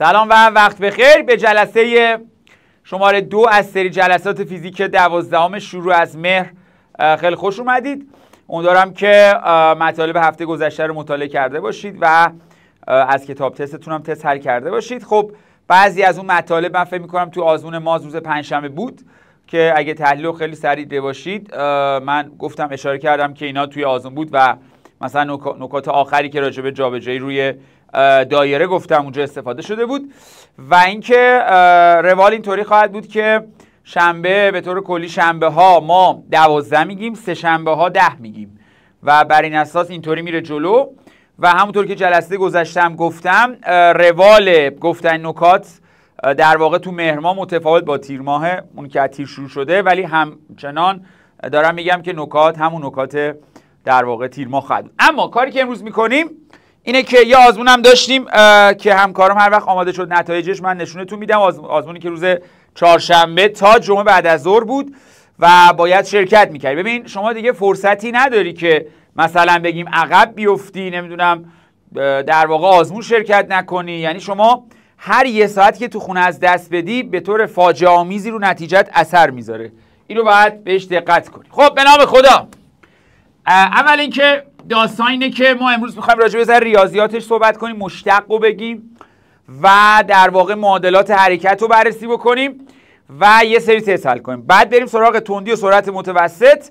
سلام و وقت بخیر. به جلسه شماره 2 از سری جلسات فیزیک 12 شروع از مهر خیلی خوش اومدید. امیدوارم که مطالب هفته گذشته رو مطالعه کرده باشید و از کتاب تستتون هم تست حل کرده باشید. خب بعضی از اون مطالب من فکر می‌کنم تو آزمون ماز روز پنجشنبه بود که اگه تحلیل رو خیلی سریع دیده باشید، من گفتم اشاره کردم که اینا توی آزمون بود و مثلا نکات آخری که راجع به جابجایی روی دایره گفتم اونجا استفاده شده بود. و اینکه روال اینطوری خواهد بود که شنبه به طور کلی شنبه ها ما 12 میگیم، سه شنبه ها 10 میگیم و بر این اساس اینطوری میره جلو. و همونطور که جلسه گذشتم گفتم، روال گفتن نکات در واقع تو مهر ماه متفاوت با تیر ماه، اون که از تیر شروع شده، ولی همچنان دارم میگم که نکات همون نکات در واقع تیر ماه خواهد بود. اما کاری که امروز میکنیم اینه که یه آزمون هم داشتیم که همکارم هر وقت آماده شد نتایجش من نشونتون میدم. آزمونی که روز چهارشنبه تا جمعه بعد از ظهر بود و باید شرکت میکردی. ببین شما دیگه فرصتی نداری که مثلا بگیم عقب بیفتی، نمیدونم در واقع آزمون شرکت نکنی. یعنی شما هر یه ساعت که تو خونه از دست بدی به طور فاجعه آمیزی رو نتیجت اثر میذاره. اینو باید بهش دقت کنی. خب به نام خدا، اول اینکه داستان اینه که ما امروز میخوایم راجع به ریاضیاتش صحبت کنیم، مشتق رو بگیم و در واقع معادلات حرکت رو بررسی بکنیم و یه سری تست حل کنیم. بعد بریم سراغ تندی و سرعت متوسط،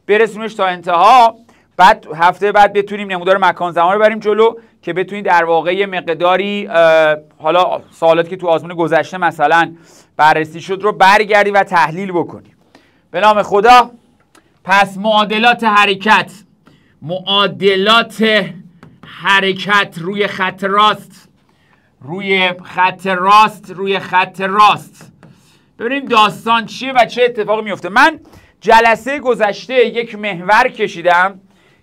برسونش تا انتها. بعد هفته بعد بتونیم نمودار مکان زمان رو بریم جلو که بتونید در واقع یه مقداری حالا سوالاتی که تو آزمون گذشته مثلا بررسی شد رو برگردیم و تحلیل بکنیم. به نام خدا. پس معادلات حرکت روی خط راست. ببینیم داستان چیه و چه اتفاقی میفته. من جلسه گذشته یک محور کشیدم،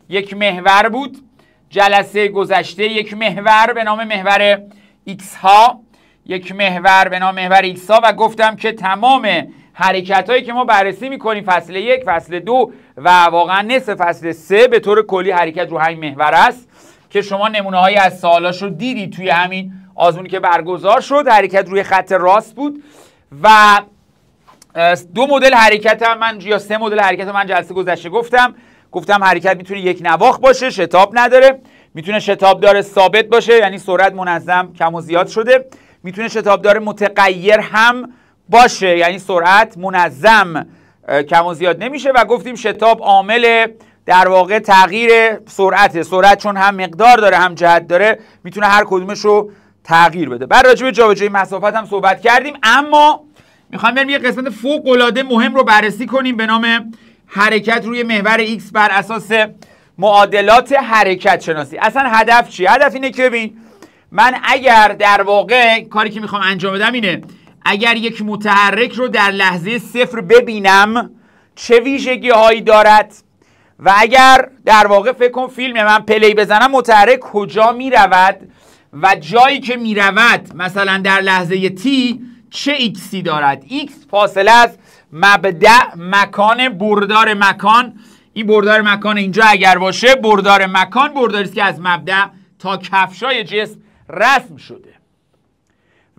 یک محور بود. جلسه گذشته یک محور به نام محور X ها، یک محور به نام محور X ها، و گفتم که تمام حرکت هایی که ما بررسی میکنیم فصل 1، فصل 2 و واقعا نصف فصل 3 به طور کلی حرکت رو همین محور است که شما نمونه هایی از سوالاش رو دیدید توی همین آزمونی که برگزار شد. حرکت روی خط راست بود و 2 مدل حرکت هم من یا 3 مدل حرکت هم من جلسه گذشته گفتم حرکت میتونه یک نواخت باشه، شتاب نداره، میتونه شتابدار ثابت باشه یعنی سرعت منظم کم و زیاد شده، میتونه شتابدار متغیر هم باشه یعنی سرعت منظم کم و زیاد نمیشه. و گفتیم شتاب عامل در واقع تغییر سرعت چون هم مقدار داره هم جهت داره، میتونه هر کدومش رو تغییر بده. بعد راجع به جابجایی مسافت هم صحبت کردیم. اما میخوایم بریم یه قسمت فوق العاده مهم رو بررسی کنیم به نام حرکت روی محور X بر اساس معادلات حرکت شناسی. اصلا هدف چیه؟ هدف اینه که ببین من اگر در واقع کاری که میخوام انجام بدم اینه، اگر یک متحرک رو در لحظه صفر ببینم چه ویژگی هایی دارد و اگر در واقع فکر کن فیلم من پلی بزنم متحرک کجا میرود و جایی که میرود مثلا در لحظه T چه ایکسی دارد. X فاصله از مبدأ مکان بردار مکان. این بردار مکان اینجا اگر باشه، بردار مکان برداری است که از مبدأ تا کفشای جسم رسم شده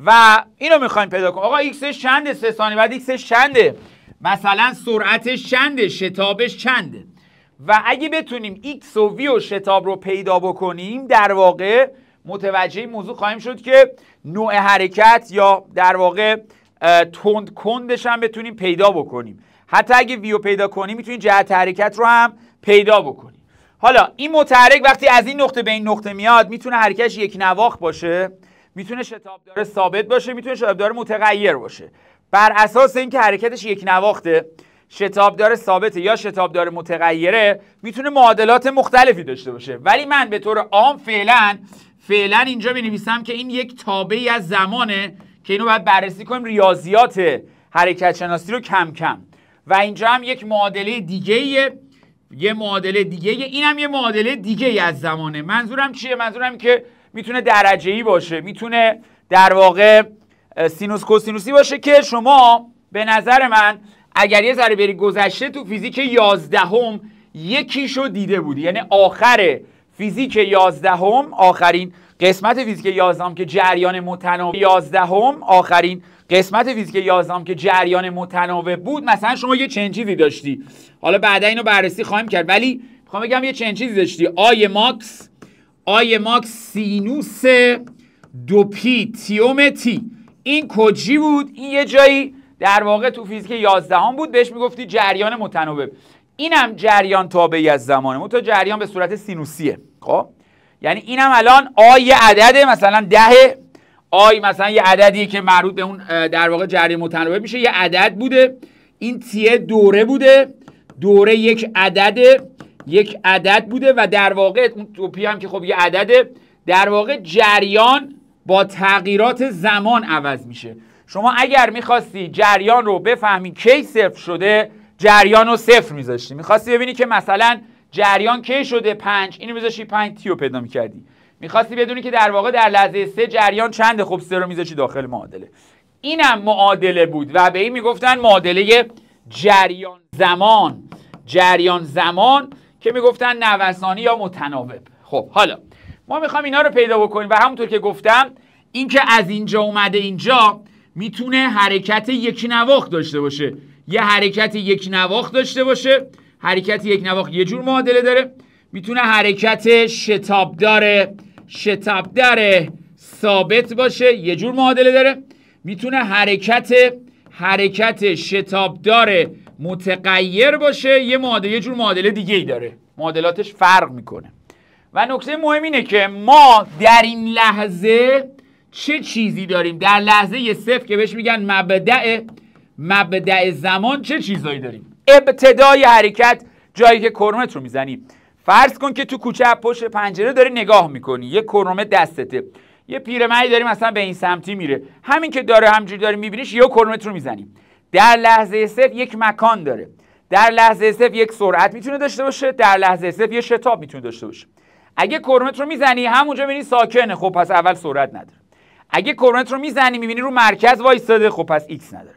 و اینو میخوایم پیدا کنیم. آقا ایکسش چنده؟ 3 ثانیه بعد ایکسش چنده؟ مثلا سرعتش چنده؟ شتابش چنده؟ و اگه بتونیم ایکس و وی و شتاب رو پیدا بکنیم در واقع متوجه موضوع خواهیم شد که نوع حرکت یا در واقع کندش هم بتونیم پیدا بکنیم. حتی اگه ویو پیدا کنیم میتونیم جهت حرکت رو هم پیدا بکنیم. حالا این متحرک وقتی از این نقطه به این نقطه میاد میتونه حرکتش یک نواخت باشه، میتونه شتابدار ثابت باشه، میتونه شتابدار متغیر باشه. بر اساس اینکه حرکتش یک نواخته، شتابدار ثابته یا شتابدار متغیره، میتونه معادلات مختلفی داشته باشه. ولی من به طور عام فعلا اینجا می‌نویسم که این یک تابعی از زمانه که اینو باید بررسی کنیم، ریاضیات حرکت شناسی رو کم کم. و اینجا هم یک معادله دیگه‌ایه، این هم یه معادله دیگه‌ای از زمانه. منظورم چیه؟ منظورم که میتونه درجه‌ای باشه، میتونه در واقع سینوس کوسینوسی باشه که شما به نظر من اگر یه ذره بری گذشته تو فیزیک 11 یکیشو دیده بودی. یعنی آخر فیزیک 11 آخرین قسمت فیزیک 11 که جریان متناوب 11 آخرین قسمت فیزیک 11 که جریان متناوب بود، مثلا شما یه چنین چیزی داشتی، حالا بعدا اینو بررسی خواهیم کرد، ولی میخوام بگم یه چنین چیزی داشتی، آی ماکس سینوس 2 تیوم تی. این کجی بود؟ این یه جایی در واقع تو فیزیک 11 بود، بهش میگفتی جریان متناوب. اینم جریان تابعی از زمانه، تو جریان به صورت سینوسیه. خب یعنی اینم الان آی یه عدده، مثلا 10 آی مثلا یه عددیه که مربوط به اون در واقع جریان متناوب میشه، یه عدد بوده. این تیه دوره بوده، دوره یک عدد بوده و در واقع اون توپی هم که خب یه عدده، در واقع جریان با تغییرات زمان عوض میشه. شما اگر میخواستی جریان رو بفهمی کی صفر شده، جریان رو صفر میذاشتی. میخواستی ببینی که مثلا جریان کی شده 5، اینو میذاشتی 5 تی رو پیدا میکردی. میخواستی بدونی که در واقع در لحظه 3 جریان چنده، خب 3 رو میذاشتی داخل معادله. اینم معادله بود و به این میگفتن معادله جریان زمان که میگفتن نوسانی یا متناوب. خب حالا ما میخوام اینا رو پیدا بکنیم و همونطور که گفتم این که از اینجا اومده اینجا میتونه حرکت یک نواخت داشته باشه، یه حرکت یک نواخت داشته باشه. حرکت یک نواخت یه جور معادله داره، میتونه حرکت شتابدار ثابت باشه، یه جور معادله داره. میتونه حرکت شتابدار متغیر باشه، یه جور معادله دیگه ای داره. معادلاتش فرق میکنه. و نکته مهم اینه که ما در این لحظه چه چیزی داریم؟ در لحظه صفر که بهش میگن مبدأ زمان چه چیزایی داریم؟ ابتدای حرکت، جایی که کرونومتر رو میزنی. فرض کن که تو کوچه پشت پنجره داری نگاه میکنی، یه کرونومتر دستته، یه پیرمردی داری مثلا به این سمتی میره، همین که داره همینجوری داری میبینیش، یه کرونومتر رو میزنی. در لحظه صفر یک مکان داره، در لحظه صفر یک سرعت میتونه داشته باشه، در لحظه صفر یه شتاب میتونه داشته باشه. اگه کرونومتر رو میزنی همونجا میبینی ساکنه، خب پس اول سرعت نداره. اگه کرونومتر رو میزنی میبینی رو مرکز وایساده، خب پس ایکس نداره.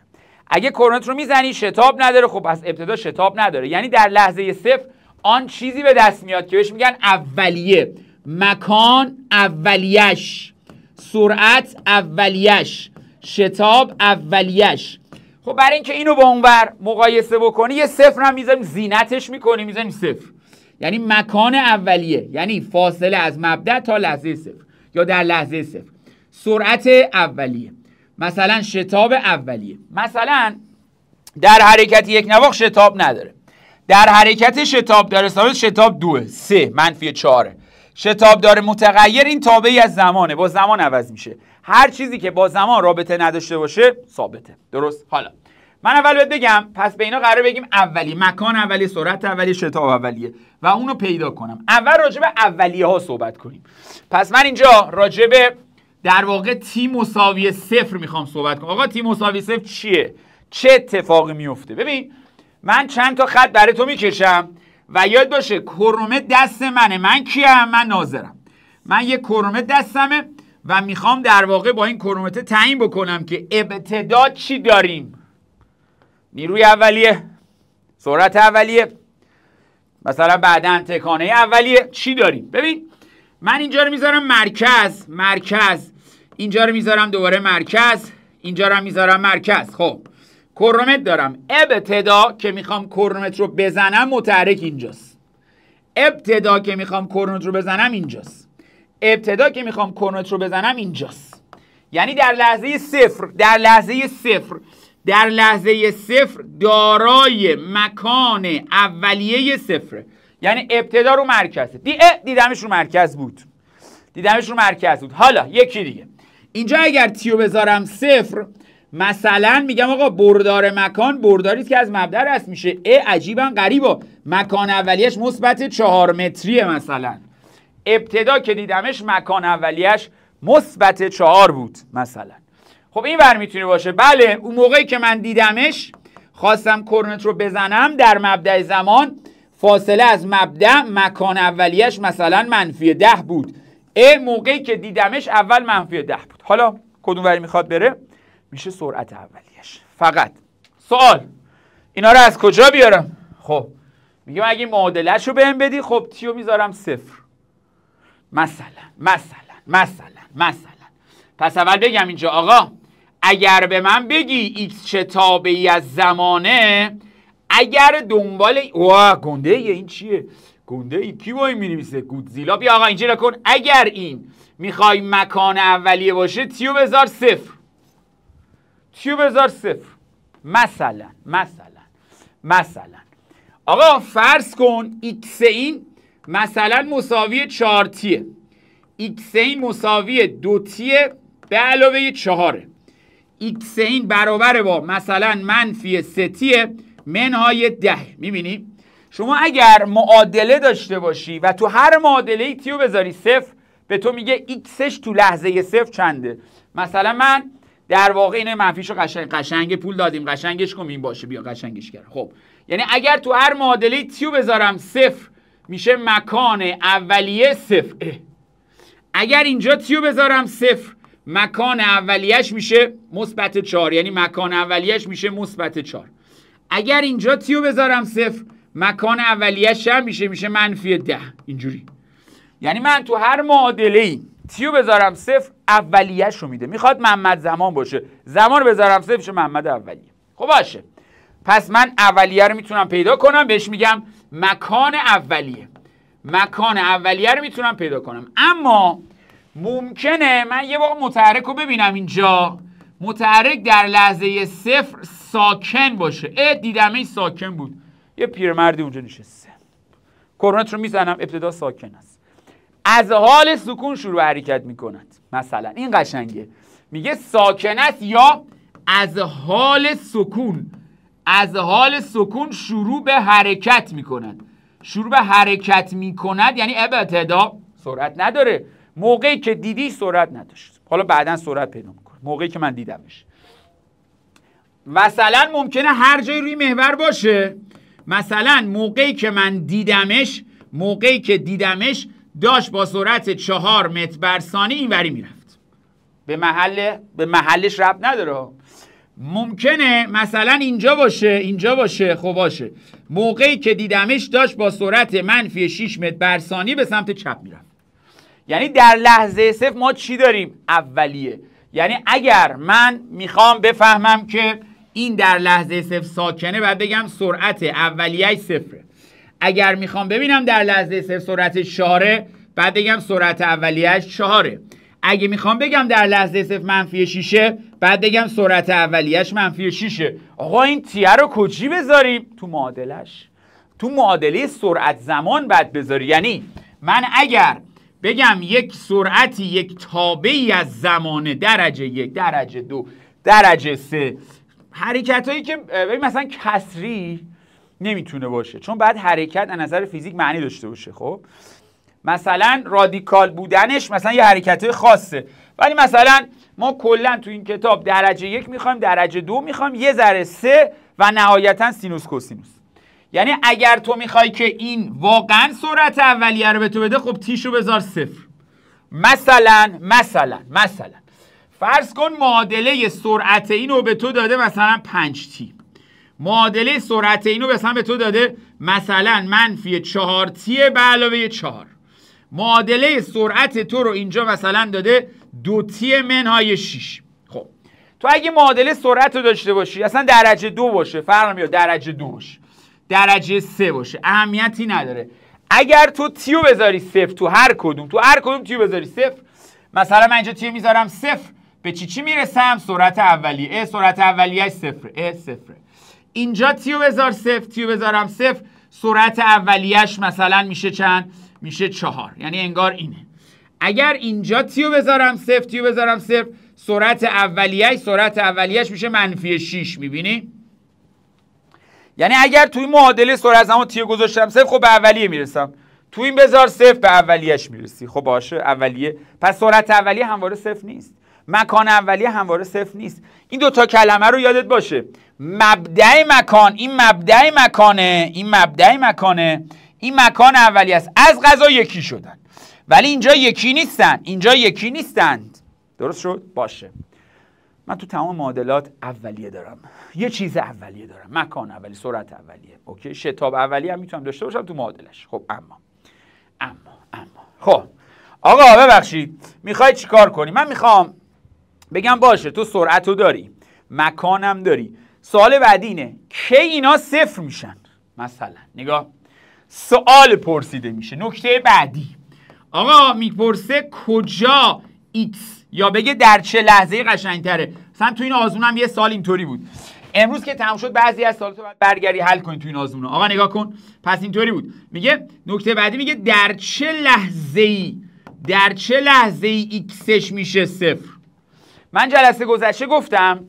اگه کرونومتر رو میزنی شتاب نداره، خب پس ابتدا شتاب نداره. یعنی در لحظه صفر آن چیزی به دست میاد که بهش میگن اولیه، مکان اولیش، سرعت اولیش، شتاب اولیش. خب برای اینکه اینو با اونور مقایسه بکنی یه صفر هم میذاریم، زینتش میکنیم، میذاریم صفر. یعنی مکان اولیه، یعنی فاصله از مبدأ تا لحظه صفر یا در لحظه صفر. سرعت اولیه، مثلا شتاب اولیه. مثلا در حرکت یک نواخت شتاب نداره، در حرکت شتاب داره ثابت، شتاب 2، 3 منفی 4. شتاب داره متغیر، این تابعی از زمانه، با زمان عوض میشه. هر چیزی که با زمان رابطه نداشته باشه ثابته. درست؟ حالا من اول بهت بگم، پس به اینا قرار بگیم اولیه، مکان اولیه، سرعت اولیه، شتاب اولیه و اونو پیدا کنم. اول راجع به اولیه ها صحبت کنیم. پس من اینجا راجع به در واقع تی مساوی صفر میخوام صحبت کنم. آقا تی مساوی صفر چیه؟ چه اتفاقی میفته؟ ببین من چند تا خط برای تو میکشم و یاد باشه کرونومتر دست منه. من کیم؟ من ناظرم. من یه کرونومتر دستمه و میخوام در واقع با این کرونومتر تعیین بکنم که ابتدا چی داریم. نیروی اولیه، سرعت اولیه، مثلا بعداً تکانه اولیه، چی داریم؟ ببین من اینجا رو میذارم مرکز، اینجا رو میذارم دوباره مرکز، اینجا رو میذارم مرکز. خب کرونومتر دارم. ابتدا که میخوام کرونومتر رو بزنم متحرک اینجاست. ابتدا که میخوام کرونومتر رو بزنم اینجاست. ابتدا که میخوام کرونومتر رو بزنم اینجاست. یعنی در لحظه صفر دارای مکان اولیه صفره. یعنی ابتدا رو مرکزه. دیدمش رو مرکز بود. حالا یکی دیگه، اینجا اگر تیو بذارم صفر، مثلا میگم آقا بردار مکان برداریست که از مبدأ رسم میشه. عجیبا غریبا، مکان اولیش مثبت 4 متریه. مثلا ابتدا که دیدمش مکان اولیش مثبت 4 بود مثلا. خب این ور میتونه باشه. بله اون موقعی که من دیدمش خواستم کرونومتر رو بزنم، در مبدأ زمان فاصله از مبدأ مکان اولیش مثلا منفی 10 بود. موقعی که دیدمش اول منفی 10 بود. حالا کدوم وری میخواد بره؟ میشه سرعت اولیش. فقط سوال اینا رو از کجا بیارم؟ خب میگم اگه معادله‌اش رو بهم بدی، خب تیو میذارم صفر. مثلا پس اول بگم اینجا آقا اگر به من بگی x چه تابعی از زمانه، اگر دنبال گنده این چیه؟ گنده ای کی با این می-نویسه؟ گودزیلا. بیا آقا اینجا کن، اگر این میخوای مکان اولیه باشه تیو بذار صفر، تیو بذار صفر. مثلا آقا فرض کن x این مثلا مساوی 4t، x این مساوی 2t به علاوه 4، x این برابر با مثلا منفی 3t منهای 10. میبینی؟ شما اگر معادله داشته باشی و تو هر معادله تیو بذاری صفر، به تو میگه xش تو لحظه صفر چنده. مثلا من در واقع اینه منفیشو قشنگ پول دادیم، قشنگش کن این باشه، بیا قشنگش کردم. خب یعنی اگر تو هر معادله تیو بذارم صفر میشه مکان اولیه صفر. اگر اینجا تیو بذارم صفر مکان اولیه‌اش میشه مثبت 4، یعنی مکان اولیه‌اش میشه مثبت 4. اگر اینجا تیو بذارم صفر مکان اولیه‌اش هم میشه منفی 10. اینجوری یعنی من تو هر معادله‌ای تیو بذارم صفر اولیه‌اش رو میده. میخواد محمد زمان باشه، زمان رو بذارم صفر شه محمد اولیه. خب باشه، پس من اولیه رو میتونم پیدا کنم، بهش میگم مکان اولیه. مکان اولیه رو میتونم پیدا کنم. اما ممکنه من یه واقع متحرک رو ببینم اینجا، متحرک در لحظه صفر ساکن باشه. دیدمش ساکن بود، یه پیرمردی اونجا نشسته، کرونت رو میزنم ابتدا ساکن است، از حال سکون شروع به حرکت میکند. مثلا این قشنگه، میگه ساکن است یا از حال سکون شروع به حرکت میکند. شروع به حرکت میکند یعنی ابتدا سرعت نداره. موقعی که دیدی سرعت نداشت، حالا بعداً سرعت پیدا میکنه. موقعی که من دیدمش مثلا ممکنه هر جای روی محور باشه. مثلا موقعی که من دیدمش داشت با سرعت 4 متر بر ثانیه اینوری میرفت. به محلش ربط نداره. ممکنه مثلا اینجا باشه. خب باشه، موقعی که دیدمش داشت با سرعت منفی 6 متر بر ثانیه به سمت چپ میرفت. یعنی در لحظه صفر ما چی داریم؟ اولیه. یعنی اگر من میخوام بفهمم که این در لحظه صفر ساکنه باید بگم سرعت اولیه‌اش صفره. اگر میخوام ببینم در لحظه صفر سرعتش 4 باید بگم سرعت اولیه‌اش 4. اگه میخوام بگم در لحظه صفر منفی 6 باید بگم سرعت اولیه‌اش منفی 6. آقا این تیه رو کجی بذاریم؟ تو معادلش، تو معادله سرعت زمان باید بذاری. یعنی من اگر بگم یک سرعتی یک تابعی از زمانه درجه 1 درجه 2 درجه 3، حرکت هایی که مثلا کسری نمیتونه باشه، چون بعد حرکت از نظر فیزیک معنی داشته باشه. خب مثلا رادیکال بودنش مثلا یه حرکت خاصه، ولی مثلا ما کلا تو این کتاب درجه 1 میخوایم، درجه 2 میخوایم، یه ذره 3 و نهایتا سینوس کوسینوس. یعنی اگر تو میخوای که این واقعا سرعت اولیه رو به تو بده، خب تیشو بذار صفر. مثلا فرض کن معادله سرعت اینو به تو داده مثلا 5t، معادله سرعت اینو مثلا به تو داده مثلا منفی 4t به علاوه 4، معادله سرعت تو رو اینجا مثلا داده 2t منهای 6. خب تو اگه معادله سرعت رو داشته باشی، اصلا درجه 2 باشه فرق نمیکنه، درجه 2 باشه درجه 3 باشه اهمیتی نداره، اگر تو تیو بذاری صفر تو هر کدوم تیو بذاری صفر، مثلا من اینجا تیو میذارم صفر، به چی میرسم؟ سرعت اولیه. سرعت اولیه صفره. اینجا تیو بذار صفر، تیو بذارم صفر، سرعت اولیهش مثلا میشه چند؟ میشه 4. یعنی انگار اینه. اگر اینجا تیو بذارم صفر، سرعت اولیهش میشه منفی 6. میبینی؟ یعنی اگر توی معادله سرعت زمان تیو گذاشتم صفر، خب به اولیه میرسم. تو این بذار صفر، به اولیهش میرسی. خب باشه اولیه، پس سرعت اولیه همواره صفر نیست، مکان اولیه همواره صفر نیست. این دوتا کلمه رو یادت باشه. مبدأ مکان، این مبدأ مکانه، این مکان اولیه است. از قضا یکی شدن، ولی اینجا یکی نیستند. درست شد؟ باشه. من تو تمام معادلات اولیه دارم، یه چیز اولیه دارم، مکان اولیه، سرعت اولیه. اوکی، شتاب اولیه هم میتونم داشته باشم تو معادلش. خب اما خب آقا ببخشید میخوای چیکار کنی؟ من میخوام بگم باشه تو سرعتو داری، مکانم داری، سوال بعدی اینه کی اینا صفر میشن؟ مثلا نگاه، سوال پرسیده میشه. نکته بعدی آقا میپرسه کجا x، یا بگه در چه لحظه قشنگتره. مثلا تو این آزمون هم یه سال اینطوری بود. امروز که تموم شد بعضی از سوالاتو باید برگردی حل کنی تو این آزمون. آقا نگاه کن، پس اینطوری بود. میگه نکته بعدی میگه در چه لحظه‌ای xش میشه صفر. من جلسه گذشته گفتم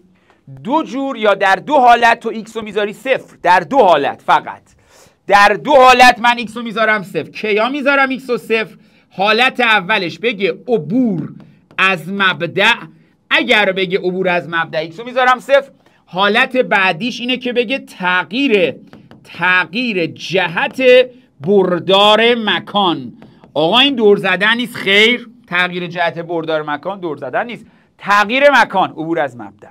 دو جور یا در دو حالت تو x رو میذاری صفر. در دو حالت فقط. در دو حالت من x رو میذارم صفر. کیا میذارم x رو صفر؟ حالت اولش بگه عبور از مبدأ، اگر بگه عبور از مبدأ x رو میذارم صفر. حالت بعدیش اینه که بگه تغییر جهت بردار مکان. آقا این دور زدن نیست، خیر. تغییر جهت بردار مکان دور زدن نیست، تغییر مکان، عبور از مبدأ.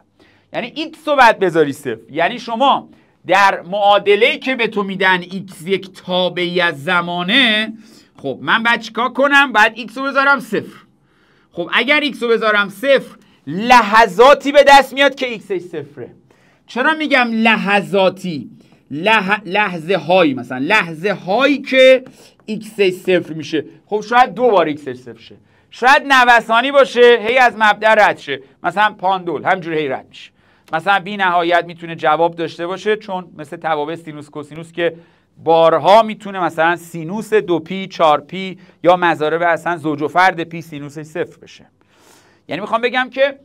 یعنی x رو باید بذاری صفر. یعنی شما در معادله‌ای که به تو میدن x یک تابعی از زمانه، خب من باید چیکار کنم؟ باید x رو بذارم صفر. خب اگر x رو بذارم صفر، لحظاتی به دست میاد که x صفره. چرا میگم لحظاتی؟ لحظه هایی، مثلا لحظه هایی که x صفر میشه. خب شاید دو بار x صفر شه، شاید نوسانی باشه، هی از مبدأ رد شه، مثلا پاندول همجوری هی رد میشه. مثلا بی نهایت میتونه جواب داشته باشه، چون مثل توابع سینوس کوسینوس که بارها میتونه مثلا سینوس 2p 4p یا مضارب اصلا زوج و فرد پی سینوسش صفر بشه. یعنی میخوام بگم که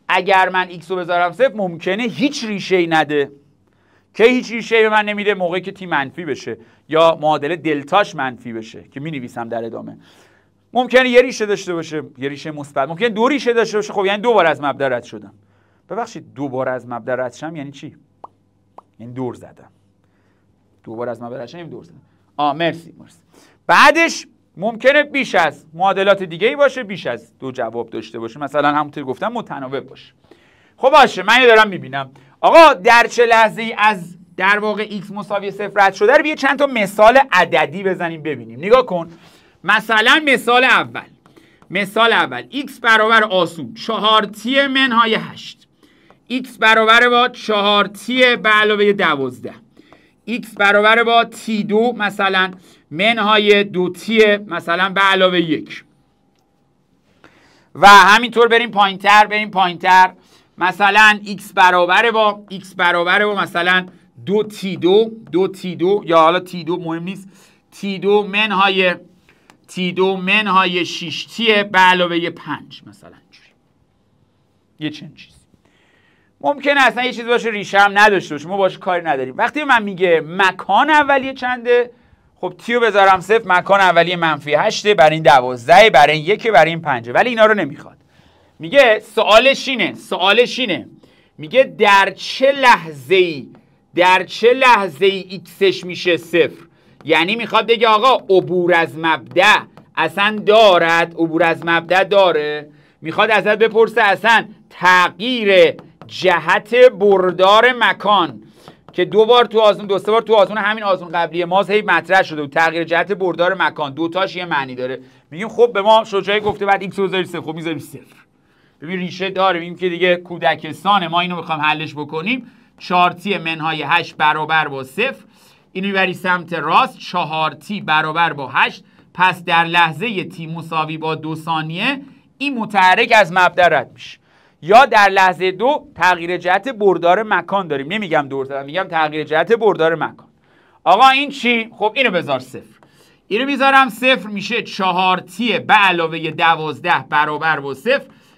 اگر من x رو بذارم صفر، ممکنه هیچ ریشه‌ای نده. که هیچ ریشه‌ای به من نمیده؟ موقعی که تی منفی بشه یا معادله دلتاش منفی بشه که مینویسم در ادامه. ممکنه یه ریشه داشته باشه، یه ریشه مثبت، ممکنه دو ریشه داشته باشه. خب یعنی دو بار از مبدأ رد شدم. ببخشید دو بار از مبدأ رد شدم یعنی چی؟ یعنی دور زدم. دو بار از مبدأ رد شدم یعنی دور زدم. مرسی. بعدش ممکنه بیش از معادلات دیگه‌ای باشه، بیش از دو جواب داشته باشه، مثلا همونطور گفتم متناوب باشه. خب باشه، من اینو دارم میبینم. آقا در چه لحظه‌ای از در واقع x مساوی صفر رد شده رو بیا چند تا مثال عددی بزنیم ببینیم. نگاه کن. مثلا مثال اول x برابر آسون 4t منهای 8، x برابر با 4t به علاوه 12، x برابر با t2 مثلا منهای 2t مثلا به علاوه 1 و همینطور بریم پایینتر. مثلا x برابر با مثلا 2t2 یا حالا t2 مهم نیست، t2 منهای 6t به علاوه 5 مثلا یه چنین چیزی. ممکنه اصلا یه چیزی باشه ریشه هم نداشته باشه، ما باشه کاری نداریم. وقتی من میگه مکان اولیه چنده، خب تی رو بذارم صفر، مکان اولیه منفی 8 برای این 12 برای این 1 برای این 5، ولی اینا رو نمیخواد. میگه سوالش اینه میگه در چه لحظه‌ای ایکسش میشه صفر. یعنی میخواد بگه آقا عبور از مبدأ اصلا دارد، عبور از مبدأ داره. میخواد ازت بپرسه اصلا تغییر جهت بردار مکان که دو سه بار تو آزمون همین آزمون قبلی ما هی مطرح شده بود. تغییر جهت بردار مکان دوتاش یه معنی داره. میگیم خب به ما شجاعی گفته بعد ایکس رو بذاری صفر، خب میذاریم صفر. ببین ریشه داره. میگیم که دیگه کودکستان ما اینو میخوام حلش بکنیم. 4t منهای 8 برابر با 0، اینو میبری سمت راست، 4t برابر با 8. پس در لحظه t مساوی با 2 ثانیه این متحرک از مبدأ رد میشه. یا در لحظه 2 تغییر جهت بردار مکان داریم. نمیگم دور زدن، میگم تغییر جهت بردار مکان. آقا این چی؟ خب اینو بذار صفر. اینو میذارم صفر، میشه 4t به علاوه 12 برابر با 0،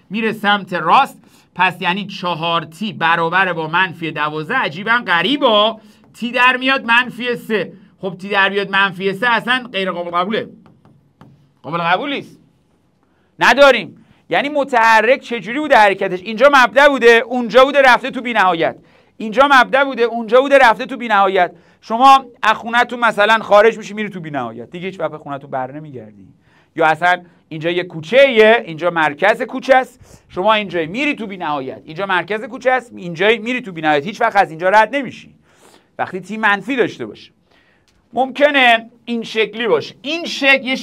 میره سمت راست. پس یعنی 4t برابر با منفی 12. عجیبا غریبا t در میاد منفی 3. خب t در میاد منفی 3 اصلا غیر قابل قبوله. قابل قبول نیست. نداریم. یعنی متحرک چجوری بوده حرکتش؟ اینجا مبدأ بوده، اونجا بوده رفته تو بی‌نهایت. اینجا مبدأ بوده، اونجا بوده رفته تو بی‌نهایت. شما از خونه‌تون مثلا خارج میشی میری تو بی‌نهایت، دیگه هیچ وقت به خونه‌تون بر نمیگردی. یا اصلا اینجا یه کوچه‌ایه، اینجا مرکز کوچه است، شما اینجا میری تو بی‌نهایت. اینجا مرکز کوچه است، اینجا میری تو بی‌نهایت. هیچ وقت از اینجا رد نمیشی وقتی تی منفی داشته باشه. ممکنه این شکلی باشه. این شکل یه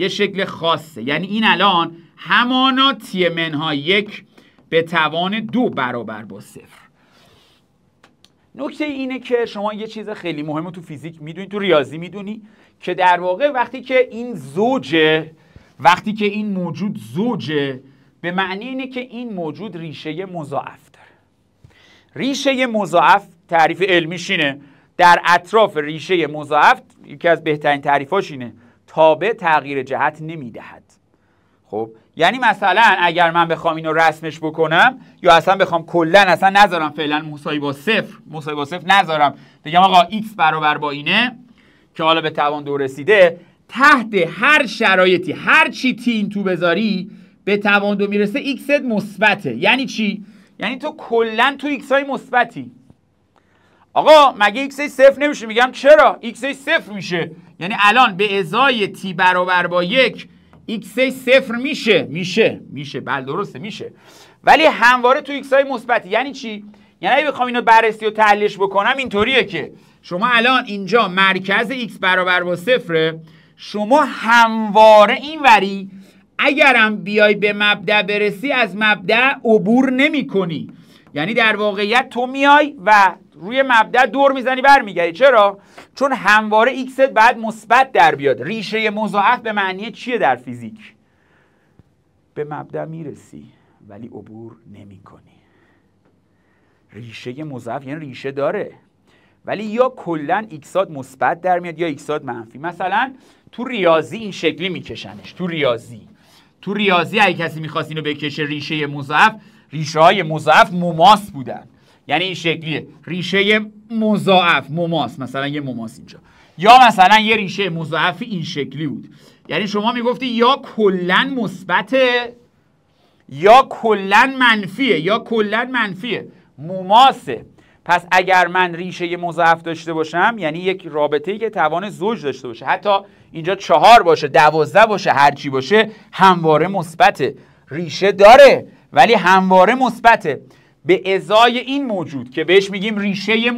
شکل خاصه، یعنی این الان هماناتی منهای 1 به توان 2 برابر با 0. نکته اینه که شما یه چیز خیلی مهمه تو فیزیک میدونی، تو ریاضی میدونی، که در واقع وقتی که این موجود زوجه، به معنی اینه که این موجود ریشه مضاعف داره. ریشه مضاعف تعریف علمیش اینه، در اطراف ریشه مضاعف یکی از بهترین تعریفاش اینه، تابع تغییر جهت نمیدهد. خب یعنی مثلا اگر من بخوام اینو رسمش بکنم، یا اصلا بخوام کلا اصلا نذارم فعلا مساوی با صفر نذارم، بگم آقا x برابر با اینه که حالا به توان 2 رسیده، تحت هر شرایطی هر چی تی این تو بذاری به توان 2 میرسه x مثبته. یعنی چی؟ یعنی تو کلا تو x های مثبتی. آقا مگه x 0 نمیشه؟ میگم چرا؟ x 0 میشه. یعنی الان به ازای t برابر با 1 x 0 میشه. بله درسته میشه. ولی همواره تو x های مثبتی. یعنی چی؟ یعنی اگه بخوام اینو بررسی و تحلیلش بکنم اینطوریه که شما الان اینجا مرکز x برابر با 0، شما همواره این وری اگرم بیای به مبدأ برسی از مبدأ عبور نمی کنی. یعنی در واقعیت تو میای و روی مبدأ دور میزنی برمیگردی. چرا؟ چون همواره x بعد مثبت در بیاد. ریشه مضاعف به معنی چیه در فیزیک؟ به مبدأ میرسی ولی عبور نمی کنی. ریشه مضاعف یعنی ریشه داره ولی یا کلا ایکسات مثبت در میاد یا ایکسات منفی. مثلا تو ریاضی این شکلی میکشنش. تو ریاضی اگه کسی میخواست اینو بکشه ریشه مضاعف، ریشه های مضاعف مماس بودن. یعنی این شکلیه، ریشه مضاعف مماس، مثلا یه مماس اینجا، یا مثلا یه ریشه مضاعف این شکلی بود. یعنی شما میگفتی یا کلا مثبته یا کلا منفیه، مماسه. پس اگر من ریشه مضاعف داشته باشم یعنی یک رابطه‌ای که توان زوج داشته باشه، حتی اینجا 4 باشه 12 باشه هر چی باشه، همواره مثبته. ریشه داره ولی همواره مثبته. به ازای این موجود که بهش میگیم ریشه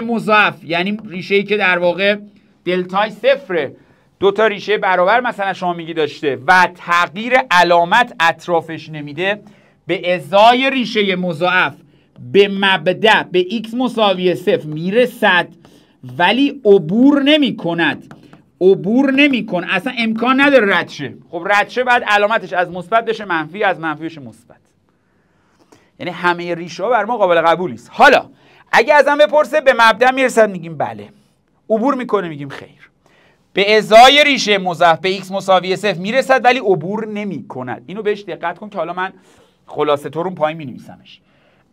مضاعف یعنی ریشه‌ای که در واقع دلتای 0، 2 تا ریشه برابر مثلا شما میگی داشته و تغییر علامت اطرافش نمیده، به ازای ریشه مضاعف به مبدأ به x مساوی 0 میرسد ولی عبور نمی کند. اصلا امکان نداره رد شه. خب رد شه بعد علامتش از مثبت بشه منفی، از منفی بشه مثبت. یعنی همه ریشه ها بر ما قابل قبولی است. حالا اگه ازم بپرسه به مبدأ میرسد، میگیم بله. عبور میکنه، میگیم خیر. به ازای ریشه مضاعف به x مساوی 0 میرسد ولی عبور نمی کند. اینو بهش دقت کن که حالا من خلاصه تو رو پایین مینویسمش.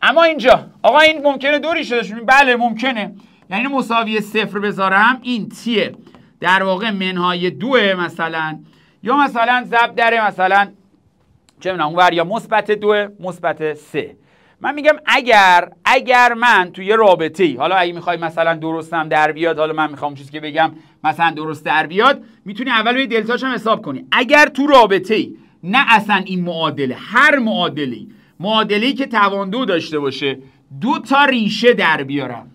اما اینجا آقا این ممکنه 2 ریشه داشته باشه. بله ممکنه. یعنی مساوی 0 بذارم، این تیه در واقع منهای 2 مثلا، یا مثلا ضرب در مثلا چه میدونم اونور، یا مثبت 2 مثبت 3. من میگم اگر من توی رابطه‌ای، حالا اگه میخوای مثلا درستم در بیاد، حالا من میخوام چیزی که بگم مثلا درست در بیاد، میتونی اول روی دلتاش هم حساب کنی. اگر تو رابطه‌ای نه اصلا این معادله، هر معادله‌ای که توان 2 داشته باشه، 2 تا ریشه در بیارم،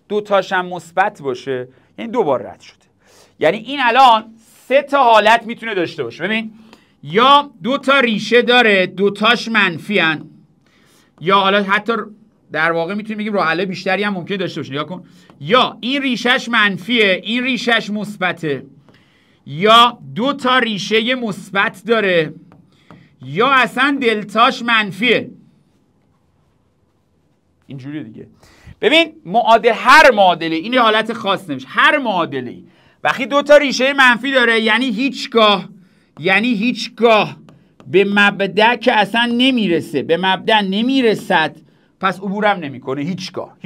2 تاش هم مثبت باشه، یعنی 2 بار رد شده. یعنی این الان 3 تا حالت میتونه داشته باشه. ببین، یا 2 تا ریشه داره 2 تاش منفی ان، یا حالا حتی در واقع میتونیم بگیم راه حل بیشتری هم ممکنه داشته باشه. نگاه کن، یا این ریشهش منفیه این ریشهش مثبته، یا 2 تا ریشه مثبت داره، یا اصلا دلتاش منفیه. اینجوری دیگه. ببین هر معادله، این حالت خاص نمیشه، هر معادله وقتی 2 تا ریشه منفی داره یعنی هیچگاه به مبدأ که اصلا نمیرسه، به مبدأ نمیرسد، پس عبورم نمیکنه. هیچگاه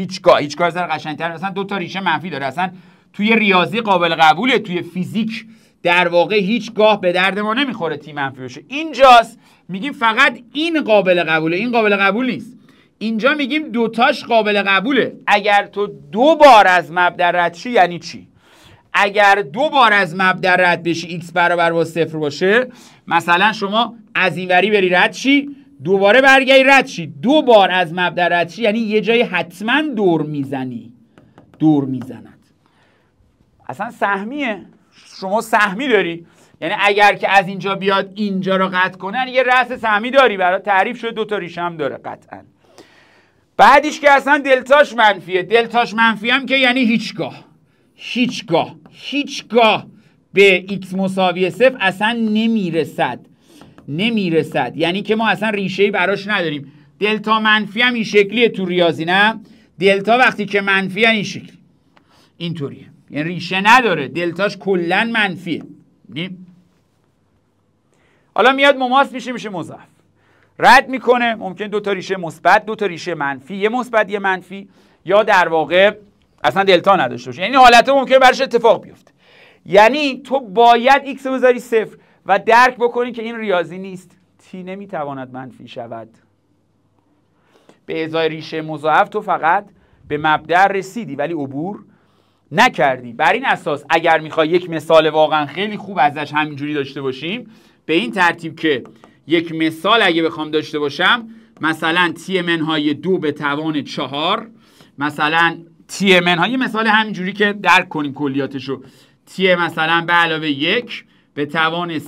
از قشنگتر. مثلا 2 تا ریشه منفی داره، اصلا توی ریاضی قابل قبوله، توی فیزیک در واقع هیچگاه به درد ما نمیخوره تی منفی بشه. اینجاست میگیم فقط این قابل قبوله، این قابل قبول نیست. اینجا میگیم 2 تاش قابل قبوله. اگر تو 2 بار از مبدأ رد شی یعنی چی؟ اگر 2 بار از مبدأ رد بشی x برابر با 0 باشه، مثلا شما از این وری بری رد شی، دوباره برگردی رد شی، 2 بار از مبدا رد شی، یعنی یه جایی حتما دور میزند. اصلا سهمیه، شما سهمی داری، یعنی اگر که از اینجا بیاد اینجا رو قطع کنه یعنی یه رأس سهمی داری، برای تعریف شده 2 تا ریشه هم داره قطعا. بعدیش که اصلا دلتاش منفیه، دلتاش منفی هم که یعنی هیچگاه به x مساوی 0 اصلا نمیرسد، یعنی که ما اصلا ریشه‌ای براش نداریم. دلتا منفی هم این شکلیه تو ریاضی، نه دلتا وقتی که منفی این شکلی اینطوریه، یعنی ریشه نداره، دلتاش کلا منفیه. حالا میاد مماس میشه مضاعف، رد میکنه، ممکن 2 تا ریشه مثبت 2 تا ریشه منفی، یه مثبت یه منفی، یا در واقع اصلا دلتا نداشته باشه، یعنی حالته ممکنه برش اتفاق بیفته. یعنی تو باید x رو بذاری 0 و درک بکنی که این ریاضی نیست، تی نمیتواند منفی شود. به ازای ریشه مضاعف تو فقط به مبدأ رسیدی ولی عبور نکردی. بر این اساس اگر میخوای یک مثال واقعا خیلی خوب ازش همینجوری داشته باشیم، به این ترتیب که یک مثال اگه بخوام داشته باشم، مثلا تی منهای 2 به توان 4، مثلا تی منهای مثال همینجوری که درک کنیم کلیاتشو، تی مثلا به علاوه 1 به توان 3،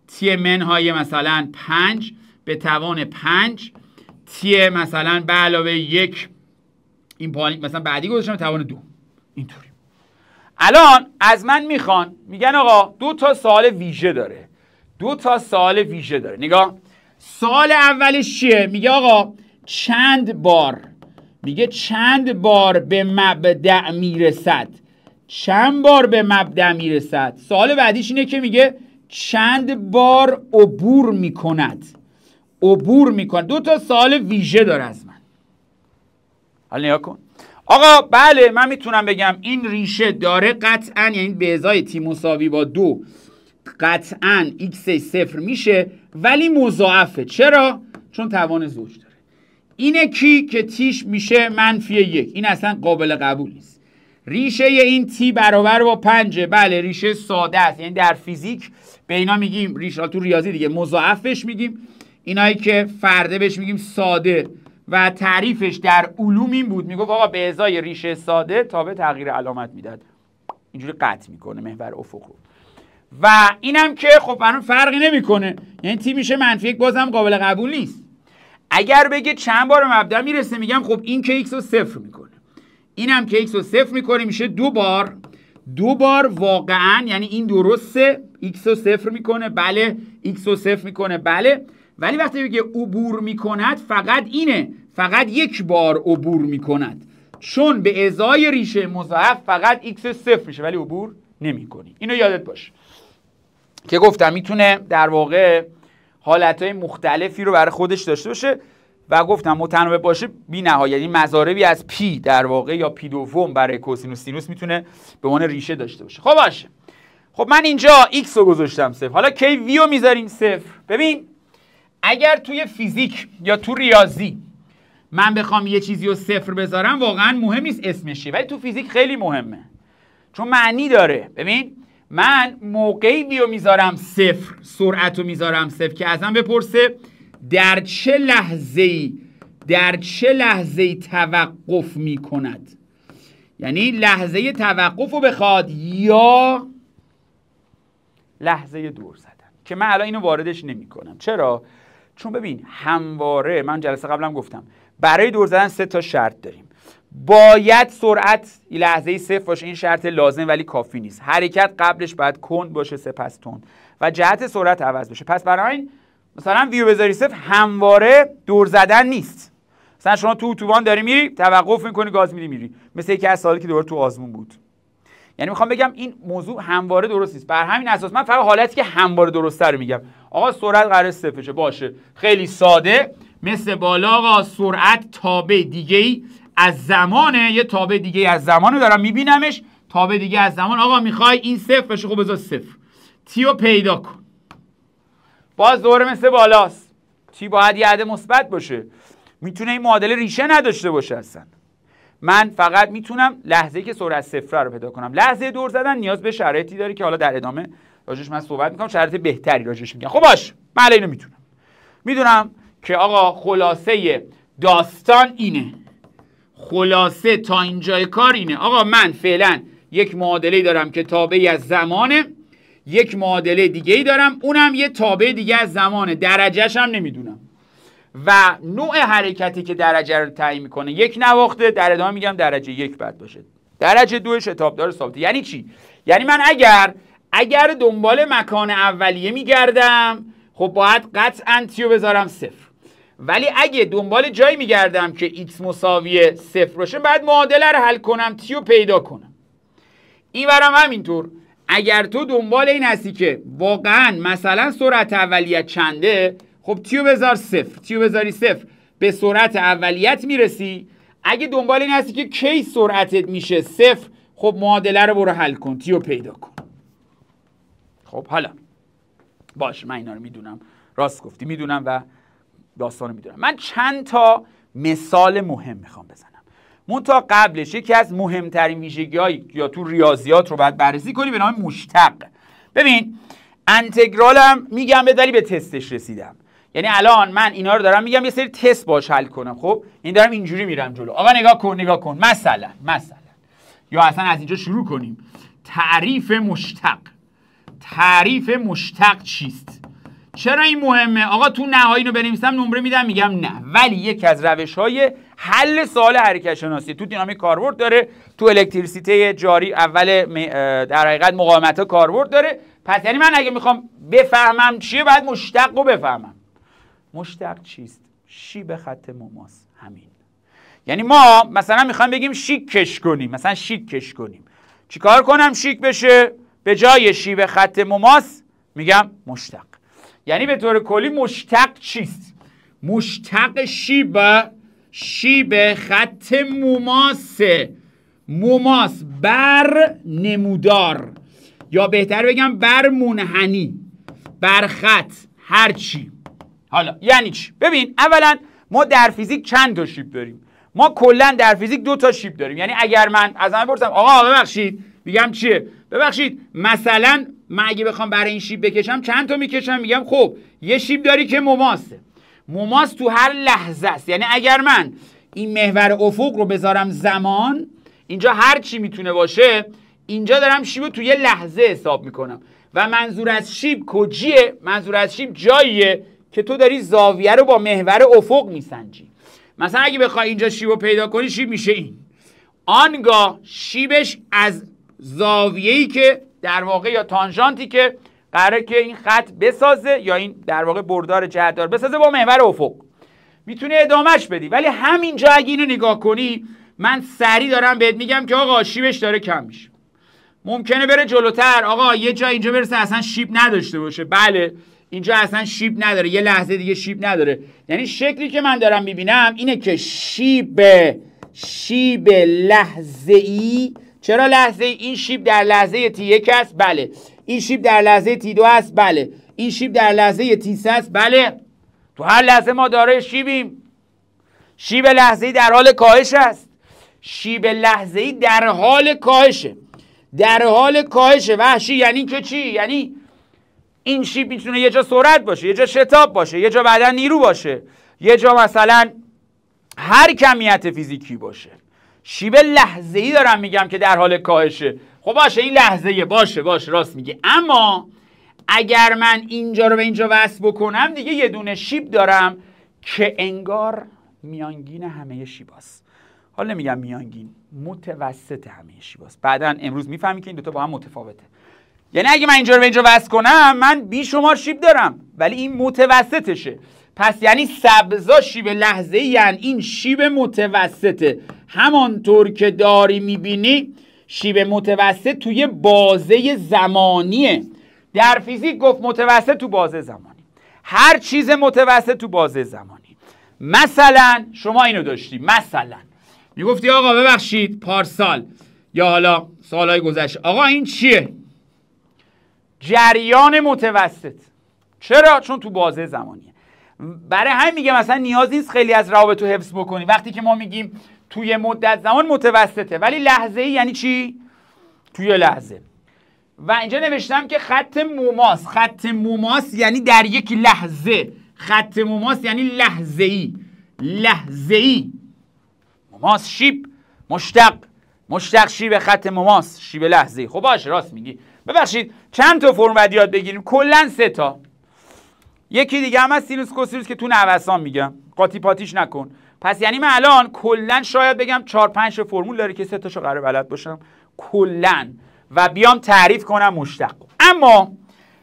تی منهای مثلا 5 به توان 5، تی مثلا به علاوه 1 این پایین مثلا بعدی گذاشتم به توان 2. اینطوری. الان از من میگن آقا 2 تا سوال ویژه داره، 2 تا سوال ویژه داره. نگاه، سوال اولش چیه؟ میگه آقا چند بار به مبدأ میرسد، چند بار به مبدأ میرسد. سوال بعدیش اینه که میگه چند بار عبور میکند. 2 تا سوال ویژه داره از من. حالا نگاه کن آقا، بله من میتونم بگم این ریشه داره قطعا، یعنی به ازای تی مساوی با 2 قطعا x 0 میشه، ولی مضاعفه. چرا؟ چون توان زوج داره. اینه که تیش میشه منفی 1، این اصلا قابل قبول نیست. ریشه این تی برابر با 5، بله ریشه ساده است، یعنی در فیزیک به اینا میگیم ریشه، تو ریاضی دیگه مضاعفش میگیم، اینایی که فرده بهش میگیم ساده. و تعریفش در علوم این بود، میگفت آقا به ازای ریشه ساده تابع تغییر علامت میداد، اینجوری قطع میکنه محور افق رو. و اینم که خب برام فرقی نمیکنه، یعنی تی میشه منفی 1، بازم قابل قبول نیست. اگر بگه چند بار به مبدأ میرسه، میگم خب این که x رو 0 میکنه، اینم که x رو 0 میکنه، میشه 2 بار واقعا، یعنی این درسته x رو 0 میکنه، بله x رو 0 میکنه، بله. ولی وقتی بگه عبور میکند، فقط اینه، فقط 1 بار عبور میکند، چون به ازای ریشه مضاعف فقط x 0 میشه ولی عبور نمیکنی. اینو یادت باشه که گفتم میتونه در واقع حالتهای مختلفی رو برای خودش داشته باشه و گفتم متناوب باشه بی نهایت، یعنی مضاربی از پی در واقع یا پی دوم برای کوسینوس سینوس میتونه به عنوان ریشه داشته باشه. خب باشه، خب من اینجا x رو گذاشتم 0، حالا کی وی رو میذاریم 0. ببین اگر توی فیزیک یا تو ریاضی من بخوام یه چیزی رو 0 بذارم، واقعا مهم نیست اسمش چیه، ولی تو فیزیک خیلی مهمه چون معنی داره. ببین من موقعی وی رو میذارم 0، سرعت رو میذارم 0 که ازم بپرسه در چه لحظه‌ای توقف میکند، یعنی لحظه توقف رو بخواد یا لحظه دور زدن، که من الان اینو واردش نمی کنم. چرا؟ چون ببین همواره من جلسه قبلم گفتم برای دور زدن 3 تا شرط داریم. باید سرعت لحظه 0 باشه، این شرط لازم ولی کافی نیست. حرکت قبلش باید کند باشه سپس تند و جهت سرعت عوض بشه. پس برای این مثلا ویو بذاری 0 همواره دور زدن نیست. مثلا شما تو اتوبان داری میری، توقف میکنی، گاز میدی میری، مثل یکی از سوالی که دوباره تو آزمون بود. یعنی میخوام بگم این موضوع همواره درست نیست. بر همین اساس من فقط حالتی که همواره درسته رو میگم. آقا سرعت قرار 0 بشه، باشه، خیلی ساده، مثل بالا آقا سرعت تابع دیگه‌ای از زمانه، یه تابع دیگه‌ای از زمانه دارم میبینمش، تابع دیگه از زمان. آقا میخوای این 0 بشه، خب بذار 0. تی رو پیدا کن. باز دوره مثل بالاست، تی باید یه عدد مثبت باشه، میتونه این معادله ریشه نداشته باشه اصلا. من فقط میتونم لحظه‌ای که سرعت 0 رو پیدا کنم. لحظه دور زدن نیاز به شرایطی داره که حالا در ادامه راجعش من صحبت میکنم، شرایط بهتری راجعش میگم. خب باش، من اینو میدونم که آقا خلاصه داستان اینه، خلاصه تا اینجای کار اینه. آقا من فعلا یک معادله دارم که تابعی از زمانه، یک معادله دیگه ای دارم اونم یه تابع دیگه از زمانه، درجهش هم نمیدونم و نوع حرکتی که درجه رو تعیین میکنه یک نواخته، در ادامه میگم درجه 1 باید باشه، درجه 2 شتابدار ثابته. یعنی چی؟ یعنی من اگر دنبال مکان اولیه میگردم خب باید قطعا تیو بذارم 0، ولی اگه دنبال جایی میگردم که x مساوی 0 باشه بعد معادله رو حل کنم، تیو پیدا کنم. این برام همینطور، اگر تو دنبال این هستی که واقعا مثلا سرعت اولیت چنده، خب تیو بذار 0، تیو بذاری 0 به سرعت اولیت میرسی. اگه دنبال این هستی که کی سرعتت میشه 0، خب معادله رو برو حل کن، تیو پیدا کن. خب حالا باش، من اینا رو میدونم، راست گفتی میدونم و داستانو میدونم. من چند تا مثال مهم میخوام بزنم. منتها قبلش یکی از مهمترین ویژگی‌های یا تو ریاضیات رو باید بررسی کنی به نام مشتق. ببین انتگرالم میگم ولی به تستش رسیدم. یعنی الان من اینا رو دارم میگم یه سری تست باش حل کنم. خب این دارم اینجوری میرم جلو. آقا نگاه کن مثلا یا اصلا از اینجا شروع کنیم. تعریف مشتق چیست؟ چرا این مهمه؟ آقا تو نهایی رو بنویسم نمره میدم میگم نه، ولی یکی از روش‌های حل سوال حرکت شناسی تو دینامیک کاربرد داره، تو الکتریسیته جاری اول در حقیقت مقاومت‌ها کاربرد داره. پس یعنی من اگه میخوام بفهمم چیه باید مشتق رو بفهمم. مشتق چیست؟ شیب خط مماس. همین. یعنی ما مثلا میخوایم بگیم شیک کش کنیم، مثلا شیک کش کنیم، چیکار کنم شیک بشه؟ به جای شیب خط مماس میگم مشتق. یعنی به طور کلی مشتق چیست؟ مشتق شیب خط مماس بر نمودار، یا بهتر بگم بر منحنی، بر خط، هر چی. حالا یعنی چی؟ ببین اولا ما در فیزیک چند تا شیب داریم؟ ما کلا در فیزیک 2 تا شیب داریم. یعنی اگر من از من بپرسم آقا ببخشید، میگم چیه؟ ببخشید مثلا من اگه بخوام برای این شیب بکشم چند تا میکشم؟ میگم خب یه شیب داری که مماس تو هر لحظه است. یعنی اگر من این محور افق رو بذارم زمان، اینجا هر چی میتونه باشه، اینجا دارم شیب رو تو یه لحظه حساب میکنم و منظور از شیب کجیه؟ منظور از شیب جاییه که تو داری زاویه رو با محور افق میسنجی. مثلا اگه بخوای اینجا شیب رو پیدا کنی، شیب میشه این. آنگاه شیبش از زاویه‌ای که در واقع یا تانژانتی که قراره که این خط بسازه یا این در واقع بردار جهتدار بسازه با محور افق، میتونه ادامهش بدی. ولی همینجا اگه اینو نگاه کنی، من سریع دارم بهت میگم که آقا شیبش داره کم میشه. ممکنه بره جلوتر، آقا یه جا اینجا برسه اصلا شیب نداشته باشه. بله اینجا اصلا شیب نداره، یه لحظه دیگه شیب نداره. یعنی شکلی که من دارم میبینم اینه که شیب لحظه‌ای. چرا لحظه‌ای؟ این شیب در لحظه T1 است. بله. این شیب در لحظه T2 است. بله. این شیب در لحظه T3 است. بله. تو هر لحظه ما دارای شیبیم. شیب لحظه‌ای در حال کاهش است. شیب لحظه‌ای در حال کاهشه. در حال کاهشه. وحشی یعنی که چی؟ یعنی این شیب میتونه یه جا سرعت باشه، یه جا شتاب باشه، یه جا بعدن نیرو باشه، یه جا مثلا هر کمیت فیزیکی باشه. شیب لحظه‌ای دارم میگم که در حال کاهشه. خب باشه این لحظه‌ایه، باشه راست میگه. اما اگر من اینجا رو به اینجا وصل بکنم، دیگه یه دونه شیب دارم که انگار میانگین همه شیباست. حالا نمیگم میانگین، متوسط همه شیباست. بعدن امروز میفهمی که این دوتا با هم متفاوته. یعنی اگه من اینجا رو به اینجا وصل کنم، من بیشمار شیب دارم ولی این متوسطشه. پس یعنی سبزا شیب لحظه‌ای، یعنی این شیب متوسطه. همانطور که داری میبینی شیب متوسط توی بازه زمانیه. در فیزیک گفت متوسط تو بازه زمانی، هر چیز متوسط تو بازه زمانی. مثلا شما اینو داشتی، مثلا میگفتی آقا ببخشید پارسال یا حالا سالهای گذشته، آقا این چیه؟ جریان متوسط. چرا؟ چون تو بازه زمانیه. برای همین میگه مثلا نیاز نیست خیلی از روابط رو حفظ بکنی. وقتی که ما میگیم توی مدت زمان متوسطه، ولی لحظه‌ای یعنی چی؟ توی لحظه. و اینجا نوشتم که خط مماس یعنی در یک لحظه. خط مماس یعنی لحظه‌ای. لحظه‌ای مماس شیب مشتق شیب خط مماس شیب لحظه‌ای. خب باشه راست میگی. ببخشید چند تا فرم باید یاد بگیریم؟ کلا 3 تا. یکی دیگه هم از سینوس کوسینوس که تو نوسان میگم، قاطی پاتیش نکن. پس یعنی من الان کلا شاید بگم 4-5 تا فرمول داره که 3 تاشو قراره بلد باشم کلا و بیام تعریف کنم مشتق. اما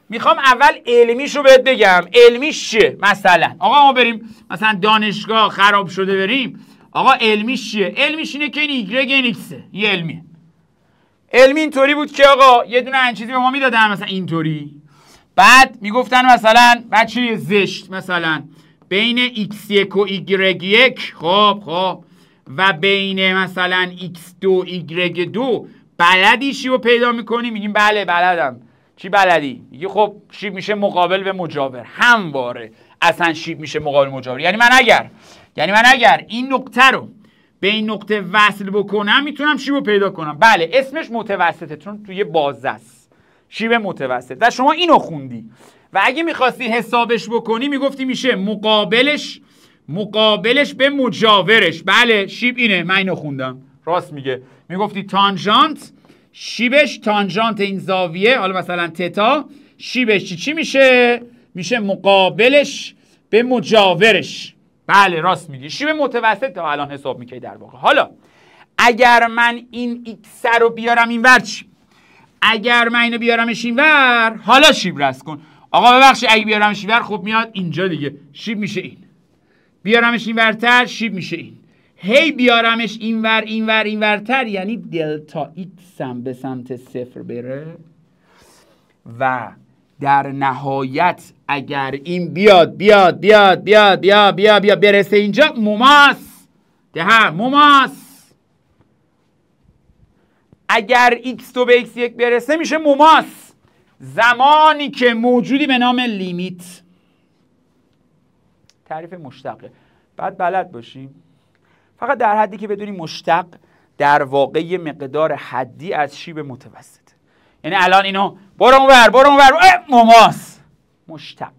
میخوام اول علمیش رو بهت بگم. علمیش چیه؟ مثلا آقا ما بریم مثلا دانشگاه خراب شده بریم، آقا علمیش چیه؟ علمیش اینه که این ایگرگ این ایکسه. یه علمی اینطوری بود که آقا یه دونه این چیزی به ما میدادن مثلا اینطوری، بعد میگفتن مثلا بچه زشت مثلا بین x1 و y1 خب و بین مثلا x2 y2 بلدی شیب رو پیدا میکنی؟ میگیم بله بلدم. چی بلدی؟ میگه خب شیب میشه مقابل به مجاور. همواره اصلا شیب میشه مقابل مجاور. یعنی من اگر این نقطه رو به این نقطه وصل بکنم میتونم شیب رو پیدا کنم. بله اسمش متوسطه چون توی بازه است. شیب متوسط. و شما اینو خوندی و اگه میخواستی حسابش بکنی میگفتی میشه مقابلش به مجاورش. بله شیب اینه. من اینو خوندم. راست میگه. میگفتی تانژانت شیبش تانژانت این زاویه، حالا مثلا تتا، شیبش چی میشه؟ میشه مقابلش به مجاورش. بله راست میگی. شیب متوسط تا الان حساب میکنی در واقع. حالا اگر من این ایکس رو بیارم اینور چی؟ اگر من اینو بیارمش اینور، حالا شیب رسم کن. آقا ببخشید اگه بیارمش اینور خب میاد اینجا دیگه. شیب میشه این. بیارمش اینورتر شیب میشه این. هی بیارمش اینورتر یعنی دلتا ایکس هم به سمت 0 بره و در نهایت اگر این بیاد برسه اینجا مماس مماس. اگر x2 به x1 برسه میشه مماس زمانی که موجودی به نام لیمیت. تعریف مشتقه. بعد بلد باشیم فقط در حدی که بدونی مشتق در واقع یه مقدار حدی از شیب متوسطه. یعنی الان اینو برو اونور مماس مشتق.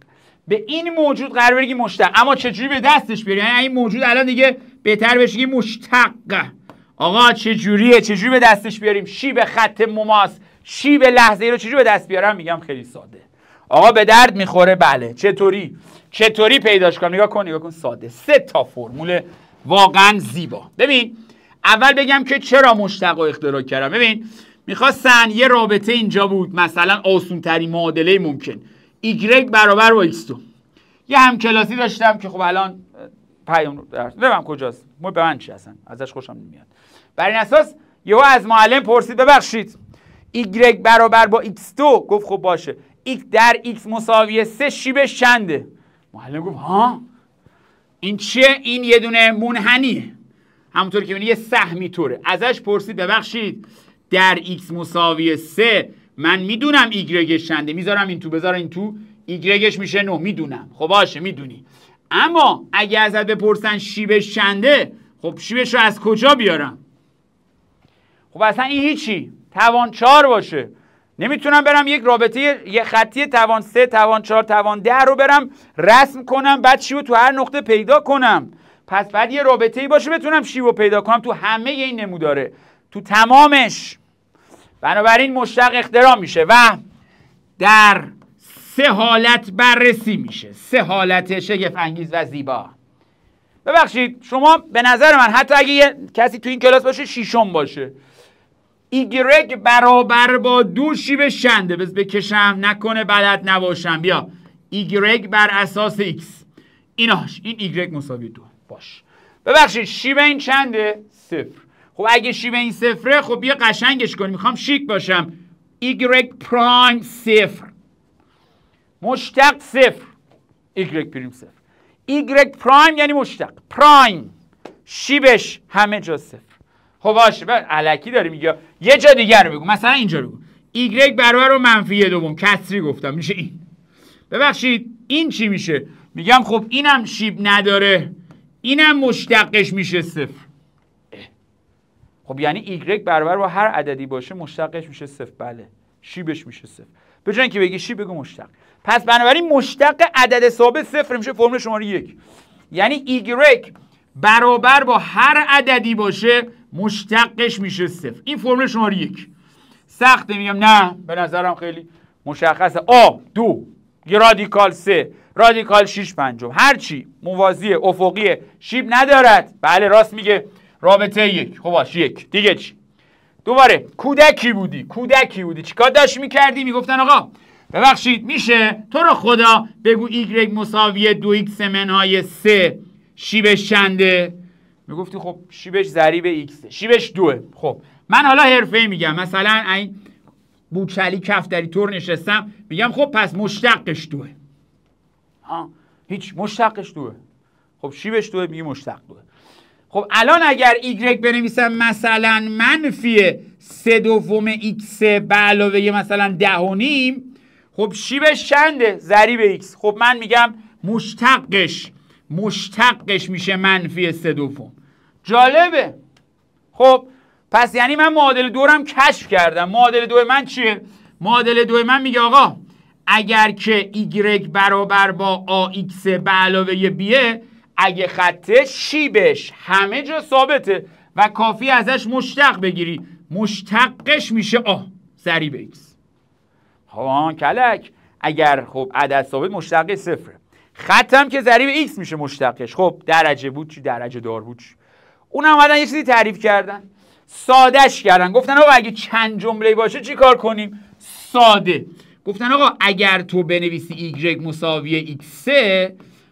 به این موجود قرار بگی مشتق. اما چجوری به دستش بیاری؟ یعنی این موجود الان دیگه بهتر بشه که مشتق. آقا چجوری به دستش بیاریم؟ شیب خط مماس شیب لحظه‌ای رو چجوری به دست بیارم؟ میگم خیلی ساده. آقا به درد میخوره. بله چطوری پیداش کنم؟ نگاه کن ساده. 3 تا فرمول واقعا زیبا. ببین اول بگم که چرا مشتق رو اختراع کردم. ببین میخواستن یه رابطه اینجا بود مثلا آسون ترین معادله ممکن y برابر با x2. یه همکلاسی داشتم که خب الان پیام درس ببینم کجاست. به من چی اصلا ازش خوشم نمیاد. بر این اساس یهو از معلم پرسید ببخشید y برابر با x2. گفت خب باشه x در x مساوی 3 شیبش چنده؟ معلم گفت ها این چیه؟ این یه دونه منحنیه همونطور که می‌بینی یه سهمی طوره. ازش پرسید ببخشید در x مساوی 3 من میدونم ایگرگش چنده، میذارم این تو بذار این تو، ایگرگش میشه 9 میدونم. خب باشه میدونی. اما اگه ازت بپرسن شیبش چنده، خب شیبش رو از کجا بیارم؟ خب اصلا این هیچی توان 4 باشه. نمیتونم برم یک رابطه یه خطی توان 3 توان 4 توان 10 رو برم رسم کنم بعد شیب رو تو هر نقطه پیدا کنم. پس بعد یه رابطه‌ای باشه بتونم شیب رو پیدا کنم تو همه این نموداره، تو تمامش. بنابراین مشتق اختراع میشه و در 3 حالت بررسی میشه. 3 حالت شگفت انگیز و زیبا. ببخشید شما به نظر من حتی اگه یه کسی تو این کلاس باشه شیشم باشه ایگرگ برابر با 2 شیبش چنده؟ بس بکشم نکنه بلد نباشم. بیا ایگرگ بر اساس x ایناش این ایگرگ مساوی 2 باش. ببخشید شیب این چنده؟ 0. خب اگه شیب این 0 خب بیا قشنگش کنیم. میخوام شیک باشم. ایگرگ پرایم 0 مشتق 0 ایگرگ پریم 0. ایگرگ پرایم یعنی مشتق پرایم شیبش همه جا 0. خب باشه الکی داری میگه یه جا دیگر رو بگو. مثلا اینجا رو بگو ایگرگ برابر با منفی 2 کسری گفتم میشه این. ببخشید این چی میشه؟ میگم خب اینم شیب نداره اینم مشتقش میشه 0. خب یعنی ایگرگ برابر با هر عددی باشه مشتقش میشه 0. بله شیبش میشه 0. به جای اینکه بگی شیب بگو مشتق. پس بنابراین مشتق عدد ثابت صفر میشه فرمول شماره 1. یعنی ایگرگ برابر با هر عددی باشه مشتقش میشه صفر. این فرمول شماره 1. سخته میگم؟ نه، به نظرم خیلی مشخصه. دو رادیکال 3 رادیکال 6 پنجم هرچی موازی افقی شیب ندارد. بله راست میگه، رابطه 1. خب باش 1 دیگه چی؟ دوباره کودکی بودی چیکار داشت میکردی؟ میگفتن آقا ببخشید میشه تو رو خدا بگو ایگرگ مساوی 2x منهای 3 شیبش چنده؟ میگفتی خب شیبش ضریب ایکسه، شیبش 2. خب من حالا حرفه‌ای میگم، مثلا این بوچلی کفتری طور نشستم میگم خب پس مشتقش 2. هیچ، مشتقش 2. خب شیبش 2 میگه مشتق 2. خب الان اگر ایگرگ بنویسم مثلا منفی 3/2 ایکس به علاوه مثلا 10.5، خب شیبش چنده؟ ضریب ایکس. خب من میگم مشتقش میشه منفی 3/2. جالبه. خب پس یعنی من معادل 2 رو هم کشف کردم. معادل 2 من چیه؟ معادل 2 من میگه آقا اگر که ایگرگ برابر با AX به علاوه بیه، اگه خطه شیبش همه جا ثابته و کافی ازش مشتق بگیری، مشتقش میشه ضریب ایکس. خب کلک، اگر خب عدد ثابت مشتق صفره، خطم که ضریب ایکس میشه مشتقش. خب درجه بود چی؟ درجه دار بود چی؟ اون اومدن یه چیزی تعریف کردن، سادهش کردن. گفتن آقا اگه چند جمله باشه چی کار کنیم؟ ساده. گفتن آقا اگر تو بنویسی ایگرگ مساوی ایکس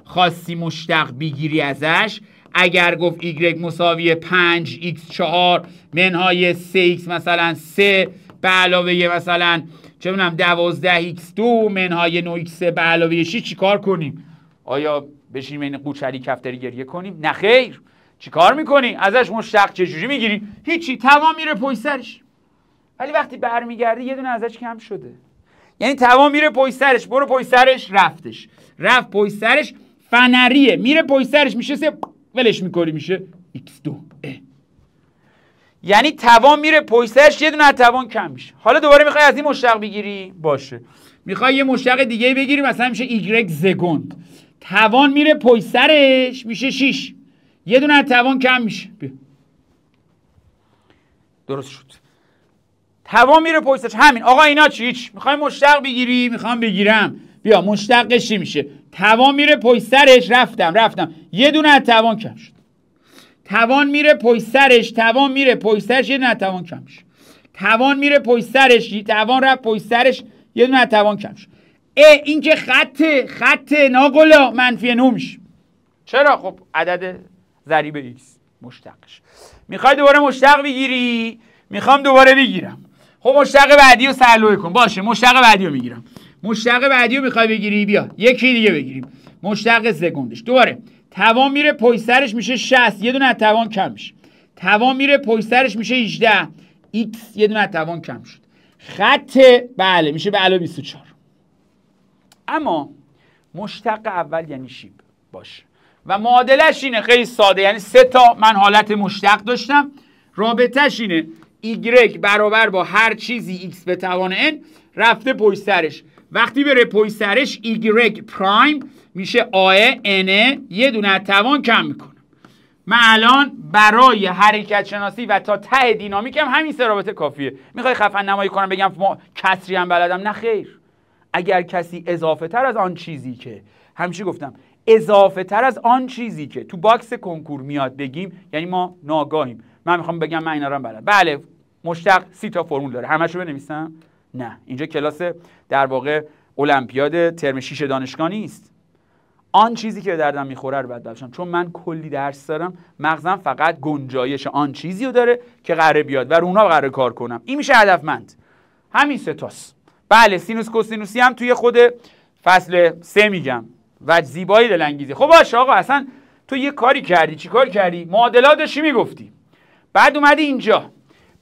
خواستی مشتق بگیری ازش، اگر گفت ایگرگ مساوی 5x4 منهای 3x مثلا 3 به علاوه مثلا چه می‌دونم 12x2 منهای 9x به علاوه 6 چی کار کنیم؟ آیا بشینیم این قوچلی کفتری گریه کنیم؟ نه خیر. چی کار میکنی؟ ازش مشتق چجوری میگیری؟ هیچی، توان میره پشت سرش. ولی وقتی برمیگرده یه دونه ازش کم شده. یعنی توان میره پشت سرش، برو پشت سرش، رفت پشت سرش، فنریه میره پشت سرش میشه 3 ولش میکنی میشه x2. یعنی توان میره پشت سرش، یه دونه توان کم میشه. حالا دوباره میخوای از این مشتق بگیری؟ باشه. میخوای یه مشتق دیگه بگیری، مثلا میشه ایگرگ زگوند. توان میره پشت سرش میشه 6. یه دونه توان کم میشه. بیا. درست شد. توان میره پشت سرش. همین. آقا اینا چی؟ هیچ. میخوای مشتق بگیری؟ میخوام بگیرم. بیا مشتقش چی میشه؟ توان میره پشت سرش، رفتم. یه دونه توان کم شد. توان میره پشت سرش، یه دونه توان کم میشه. توان میره پشت سرش، توان رفت پشت سرش، یه دونه توان کم شد. این که خط ناقلا منفی 9 میشه. چرا؟ خب عدد ضریب ایکس مشتقش. میخوای دوباره مشتق بگیری؟ میخوام دوباره بگیرم. خب مشتق بعدی رو سلوه کن. باشه مشتق بعدی رو میگیرم. مشتق بعدی رو میخوای بگیری؟ بیا یکی دیگه بگیریم. مشتق سگوندش. دوباره توان میره پشت سرش میشه 60، یه دونه توان کم میشه. توان میره پشت سرش میشه 18، ایکس یه دونه توان کم شد. خط بله میشه به علاوه 24. اما مشتق اول یعنی شیب باشه و معادلش اینه، خیلی ساده. یعنی 3 تا من حالت مشتق داشتم، رابطهش اینه ایگرگ برابر با هر چیزی ایکس به توان n رفته پشت سرش. وقتی بره پشت سرش ایگرگ پرایم میشه آه n یه دونه توان کم میکنه. من الان برای حرکت شناسی و تا ته دینامیک هم همین 3 رابطه کافیه. میخوای خفن نمایی کنم بگم ما کسری هم بلدم؟ نه خیر. اگر کسی اضافه تر از آن چیزی که همیشه گفتم اضافه تر از آن چیزی که تو باکس کنکور میاد بگیم، یعنی ما ناگاهیم. من میخوام بگم من اینا رو هم بلدم. بله مشتق 30 تا فرمول داره، همشو بنویسم؟ نه، اینجا کلاس در واقع المپیاد ترم 6 دانشگاه نیست. آن چیزی که به دردم میخوره رو باید بلدم، چون من کلی درس دارم، مغزم فقط گنجایش آن چیزی رو داره که قراره بیاد و رو اونا قراره کار کنم. این میشه هدفمند. همین 3 تاست. بله سینوس کوسینوسی هم توی خود فصل 3 میگم و زیبایی دلانگیزی. خب باشه آقا، اصلا تو یه کاری کردی. چی کار کردی؟ معادلات داشتی میگفتی، بعد اومدی اینجا،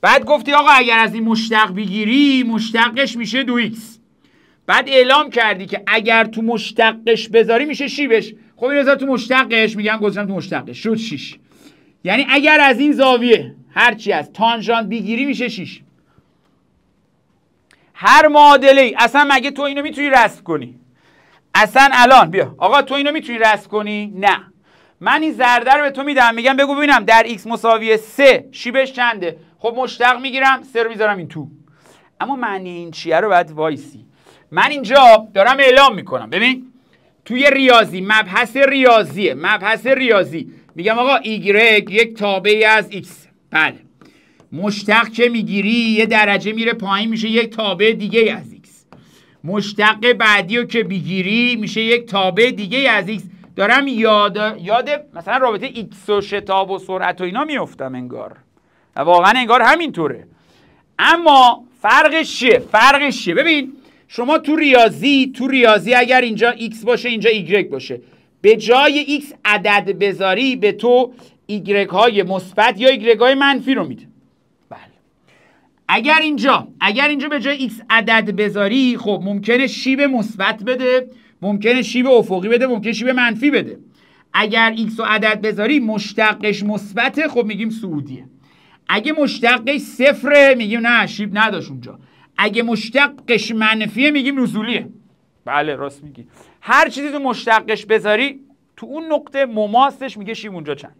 بعد گفتی آقا اگر از این مشتق بگیری مشتقش میشه 2x. بعد اعلام کردی که اگر تو مشتقش بذاری میشه شیبش. خب این رضا تو مشتقش، میگم گذاشتم تو مشتقش شد 6. یعنی اگر از این زاویه هرچی از تانژانت بگیری میشه 6. هر معادله ای اصلا مگه تو اینو میتونی رسم کنی؟ اصلا الان بیا آقا تو اینو میتونی رسم کنی؟ نه. من این ضربه رو به تو میدم، میگم بگو ببینم در x مساوی 3 شیبش چنده؟ خب مشتق میگیرم 3 رو میذارم این تو. اما معنی این چیه رو باید وایسی. من اینجا دارم اعلام میکنم. ببین توی ریاضی، مبحث ریاضی میگم آقا y یک تابعی از x. بله. مشتق که میگیری یه درجه میره پایین میشه یک تابع دیگه از x. مشتق بعدی رو که بگیری میشه یک تابع دیگه از x. دارم یاد مثلا رابطه x و شتاب و سرعت و اینا میافتم انگار. واقعا انگار همینطوره. اما فرقش چیه؟ ببین شما تو ریاضی اگر اینجا x باشه اینجا y باشه، به جای x عدد بذاری به تو y های مثبت یا y های منفی رو میده. بله. اگر اینجا به جای x عدد بذاری خب ممکنه شیب مثبت بده، ممکنه شیب افقی بده، ممکنه شیب منفی بده. اگر x رو عدد بذاری مشتقش مثبته خب میگیم صعودیه. اگه مشتقش صفره میگیم نه شیب نداشت اونجا. اگه مشتقش منفیه میگیم نزولیه. بله راست میگی. هر چیزی تو مشتقش بذاری تو اون نقطه مماسش میگه شیب اونجا چند.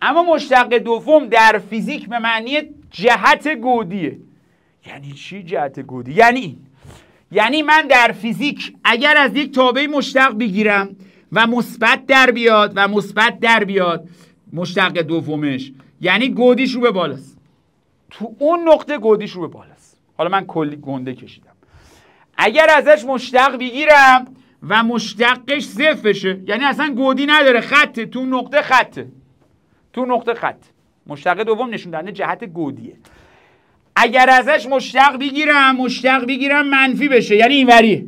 اما مشتق دوم در فیزیک به معنی جهت گودیه. یعنی چی جهت گودی؟ یعنی من در فیزیک اگر از یک تابع مشتق بگیرم و مثبت در بیاد مشتق دومش، یعنی گودیش رو به بالاست. تو اون نقطه گودیش رو به بالاست. حالا من کلی گنده کشیدم. اگر ازش مشتق بگیرم و مشتقش صفر بشه، یعنی اصلا گودی نداره، خطه، تو نقطه خط. مشتق دوم نشون دهنده جهت گودیه. اگر ازش مشتق بگیرم منفی بشه، یعنی اینوریه.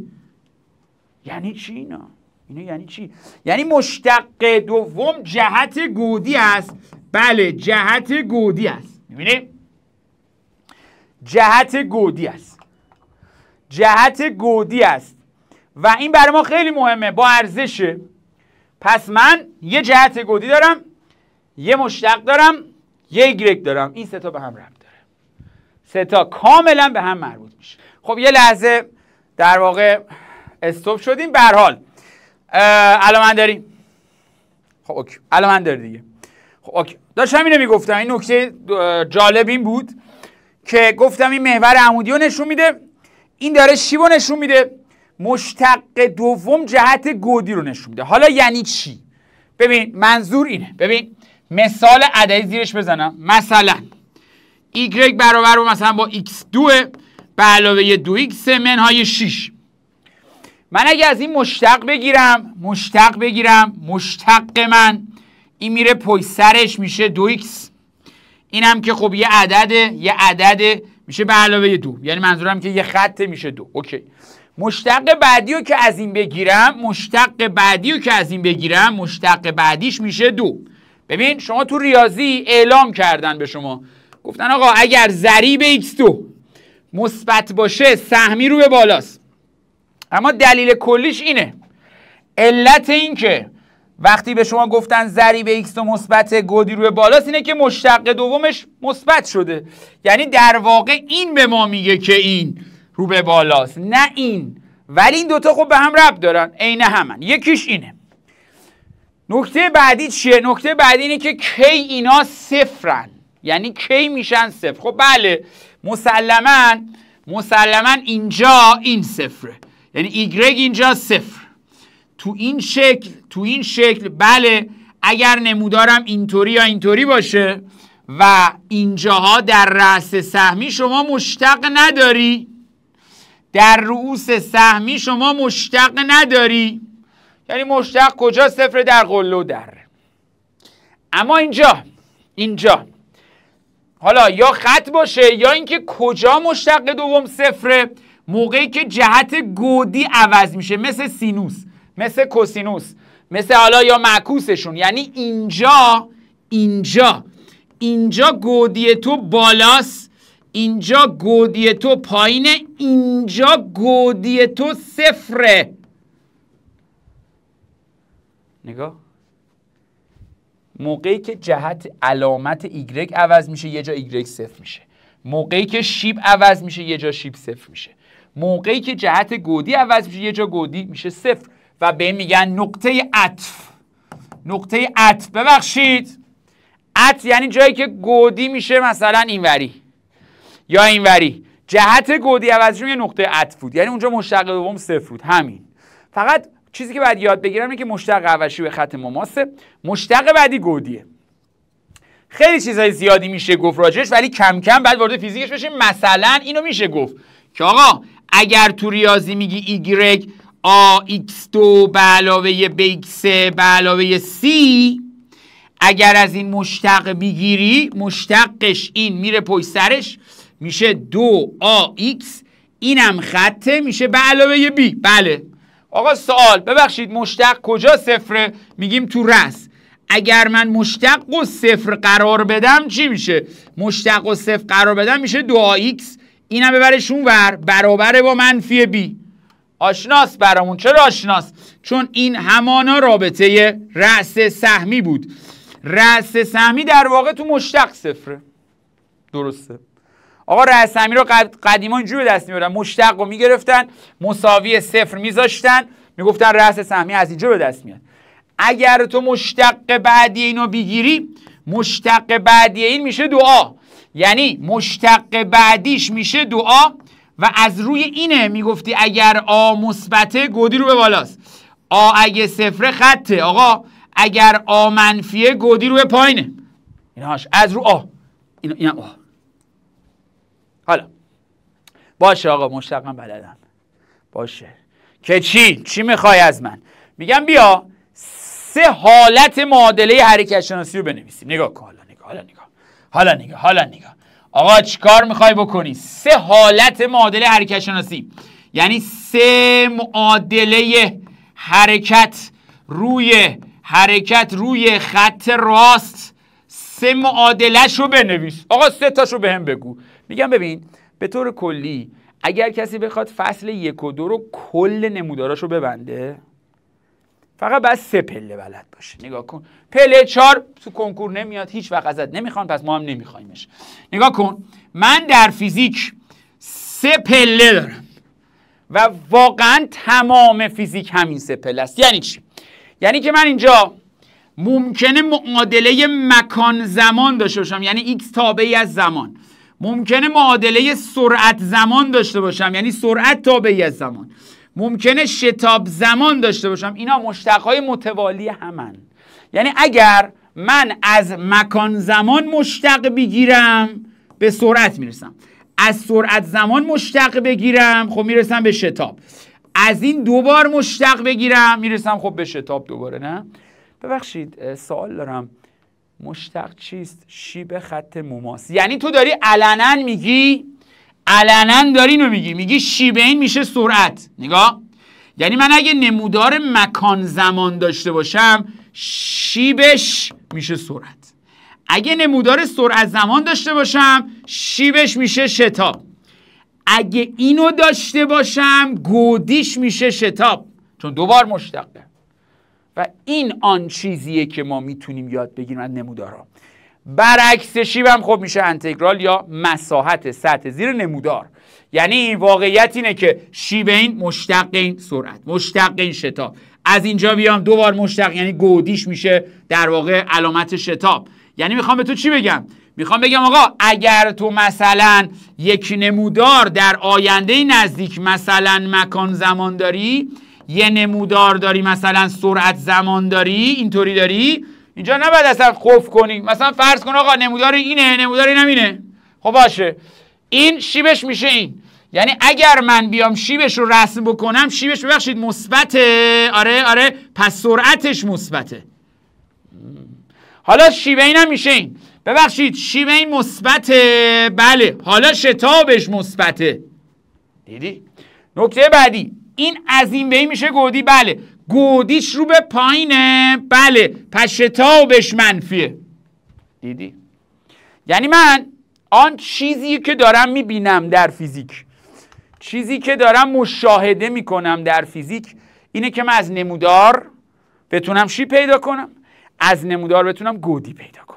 یعنی چی اینا یعنی چی؟ یعنی مشتق دوم جهت گودی است. بله جهت گودی است. می‌بینی؟ جهت گودی است و این برای ما خیلی مهمه، با ارزشه. پس من یه جهت گودی دارم، یه مشتق دارم، یه ایگرگ دارم. این سه تا به هم ربط داره. سه تا کاملا به هم مربوط میشه. خب یه لحظه در واقع استوب شدیم. به هر حال علامت داریم. خب اوکی. علامت داره دیگه. خب اوکی. داشتم اینو میگفتم. این نکته جالب این بود که گفتم این محور عمودی رو نشون میده، این داره شیب رو نشون میده، مشتق دوم جهت گودی رو نشون میده. حالا یعنی چی؟ ببین منظور اینه. ببین مثال عددی زیرش بزنم. مثلا y برابر با مثلا با x2 به علاوه 2x منهای 6. من اگه از این مشتق بگیرم مشتق من این میره پشت سرش میشه 2x. اینم که خب یه عدده میشه به علاوه 2. یعنی منظورم که یه خط میشه 2. اوکی. مشتق بعدی رو که از این بگیرم مشتق بعدیش میشه 2. ببین شما تو ریاضی اعلام کردن به شما، گفتن آقا اگر ضریب x2 مثبت باشه سهمی رو به بالاست. اما دلیل کلیش اینه. علت این که وقتی به شما گفتن ضریب x2 مثبت گودی رو به بالاست اینه که مشتق دومش مثبت شده. یعنی در واقع این به ما میگه که این رو به بالاست، نه این. ولی این دوتا خب به هم ربط دارن، عین همن. یکیش اینه. نکته بعدی چیه؟ نکته بعدی اینه که کی اینا صفرن، یعنی کی میشن صفر. خب بله مسلما اینجا این صفره، یعنی ایگرگ اینجا صفر. تو این شکل بله اگر نمودارم اینطوری یا اینطوری باشه و اینجاها در رأس سهمی شما مشتق نداری، در رؤوس سهمی شما مشتق نداری، یعنی مشتق کجا؟ صفر در قله و دره. اما اینجا حالا یا خط باشه یا اینکه کجا مشتق دوم صفره؟ موقعی که جهت گودی عوض میشه، مثل سینوس، مثل کوسینوس، مثل حالا یا معکوسشون. یعنی اینجا گودی تو بالاست، اینجا گودی تو پایینه، اینجا گودی تو صفره. نگاه، موقعی که جهت علامت ایگرگ عوض میشه یه جا ایگرگ صفر میشه، موقعی که شیب عوض میشه یه جا شیب صفر میشه. موقعی که جهت گودی عوض میشه یه جا گودی میشه صفر و به میگن نقطه عطف. نقطه عطف، ببخشید عطف یعنی جایی که گودی میشه مثلا اینوری یا اینوری، جهت گودی عوض میشه نقطه عطف بود، یعنی اونجا مشتق دوم صفر بود. همین. فقط چیزی که باید یاد بگیرم اینه که مشتق اولش به خط مماسه، مشتق بعدی گودیه. خیلی چیزای زیادی میشه گفت راجعش، ولی کم کم بعد وارد فیزیکش بشیم. مثلا اینو میشه گفت که آقا اگر تو ریاضی میگی y ax2 به علاوه bx به علاوه c، اگر از این مشتق بگیری مشتقش این میره پشت سرش میشه 2ax، اینم خطه میشه به علاوه b. بله آقا سوال، ببخشید مشتق کجا صفره؟ میگیم تو رأس. اگر من مشتق و صفر قرار بدم چی میشه؟ مشتق و صفر قرار بدم میشه 2ax، اینم ببرش اونور برابره با منفی b. آشناس برامون. چرا آشناس؟ چون این همانا رابطه رأس سهمی بود. رأس سهمی در واقع تو مشتق صفره. درسته. آقا رأس سهمی رو قدیما اینجوری به دست می‌آوردن، مشتق رو میگرفتن مساوی صفر میذاشتن، میگفتن رأس سهمی از اینجا به دست میاد. اگر تو مشتق بعدی اینو بگیری، مشتق بعدی این میشه 2a، یعنی مشتق بعدیش میشه 2a و از روی اینه میگفتی اگر a مثبته گودی رو به بالاست، a اگه صفر خطه، آقا اگر a منفیه گودی رو به پایینه. اینهاش از رو a، اینم a. حالا باشه آقا مشتقم بلدم، باشه که چی میخوای از من؟ میگم بیا 3 حالت معادله حرکت شناسی رو بنویسیم. نگاه کن، حالا نگاه. آقا چیکار میخوای بکنی؟ 3 حالت معادله حرکت شناسی، یعنی 3 معادله حرکت روی خط راست، 3 معادله‌ش رو بنویس. آقا 3 تاشو بهم بگو. میگم ببین به طور کلی اگر کسی بخواد فصل 1 و 2 رو کل نموداراشو ببنده، فقط باید 3 پله بلد باشه. نگاه کن، پله 4 تو کنکور نمیاد، هیچ وقت ازت نمیخوان، پس ما هم نمیخوایمش. نگاه کن، من در فیزیک 3 پله دارم و واقعا تمام فیزیک همین 3 پله است. یعنی چی؟ یعنی که من اینجا ممکنه معادله مکان زمان داشته باشم، یعنی x تابعی از زمان. ممکنه معادله سرعت زمان داشته باشم، یعنی سرعت تابعی از زمان. ممکنه شتاب زمان داشته باشم. اینا مشتقهای متوالی همن. یعنی اگر من از مکان زمان مشتق بگیرم به سرعت میرسم، از سرعت زمان مشتق بگیرم خب میرسم به شتاب، از این 2 بار مشتق بگیرم میرسم خب به شتاب دوباره. نه ببخشید سوال دارم، مشتق چیست؟ شیب خط مماس. یعنی تو داری علنا میگی، علنا داری اینو میگی شیب این میشه سرعت. نگاه، یعنی من اگه نمودار مکان زمان داشته باشم شیبش میشه سرعت، اگه نمودار سرعت زمان داشته باشم شیبش میشه شتاب، اگه اینو داشته باشم گودیش میشه شتاب، چون 2 بار مشتقه. و این آن چیزیه که ما میتونیم یاد بگیریم از نمودارها. برعکس شیب هم خب میشه انتگرال یا مساحت سطح زیر نمودار. یعنی واقعیت اینه که شیب این مشتق این سرعت، مشتق این شتاب. از اینجا بیام 2 بار مشتق، یعنی گودیش میشه در واقع علامت شتاب. یعنی میخوام به تو چی بگم؟ میخوام بگم آقا اگر تو مثلا یک نمودار در آینده نزدیک مثلا مکان زمان داری، یه نمودار داری مثلا سرعت زمان داری، اینطوری داری، اینجا نباید اصلا خوف کنی. مثلا فرض کن آقا نمودار اینه، نمودار اینم اینه. خب باشه، این شیبش میشه این. یعنی اگر من بیام شیبش رو رسم بکنم، شیبش ببخشید مثبته، آره پس سرعتش مثبته. حالا شیب اینم میشه این، ببخشید شیب این مثبته، بله حالا شتابش مثبته. دیدی؟ نکته بعدی، این از این به این میشه گودی، بله گودیش رو به پایینه، بله پس شتابش منفیه. دیدی؟ یعنی من آن چیزی که دارم میبینم در فیزیک، چیزی که دارم مشاهده میکنم در فیزیک اینه که من از نمودار بتونم شیب پیدا کنم، از نمودار بتونم گودی پیدا کنم.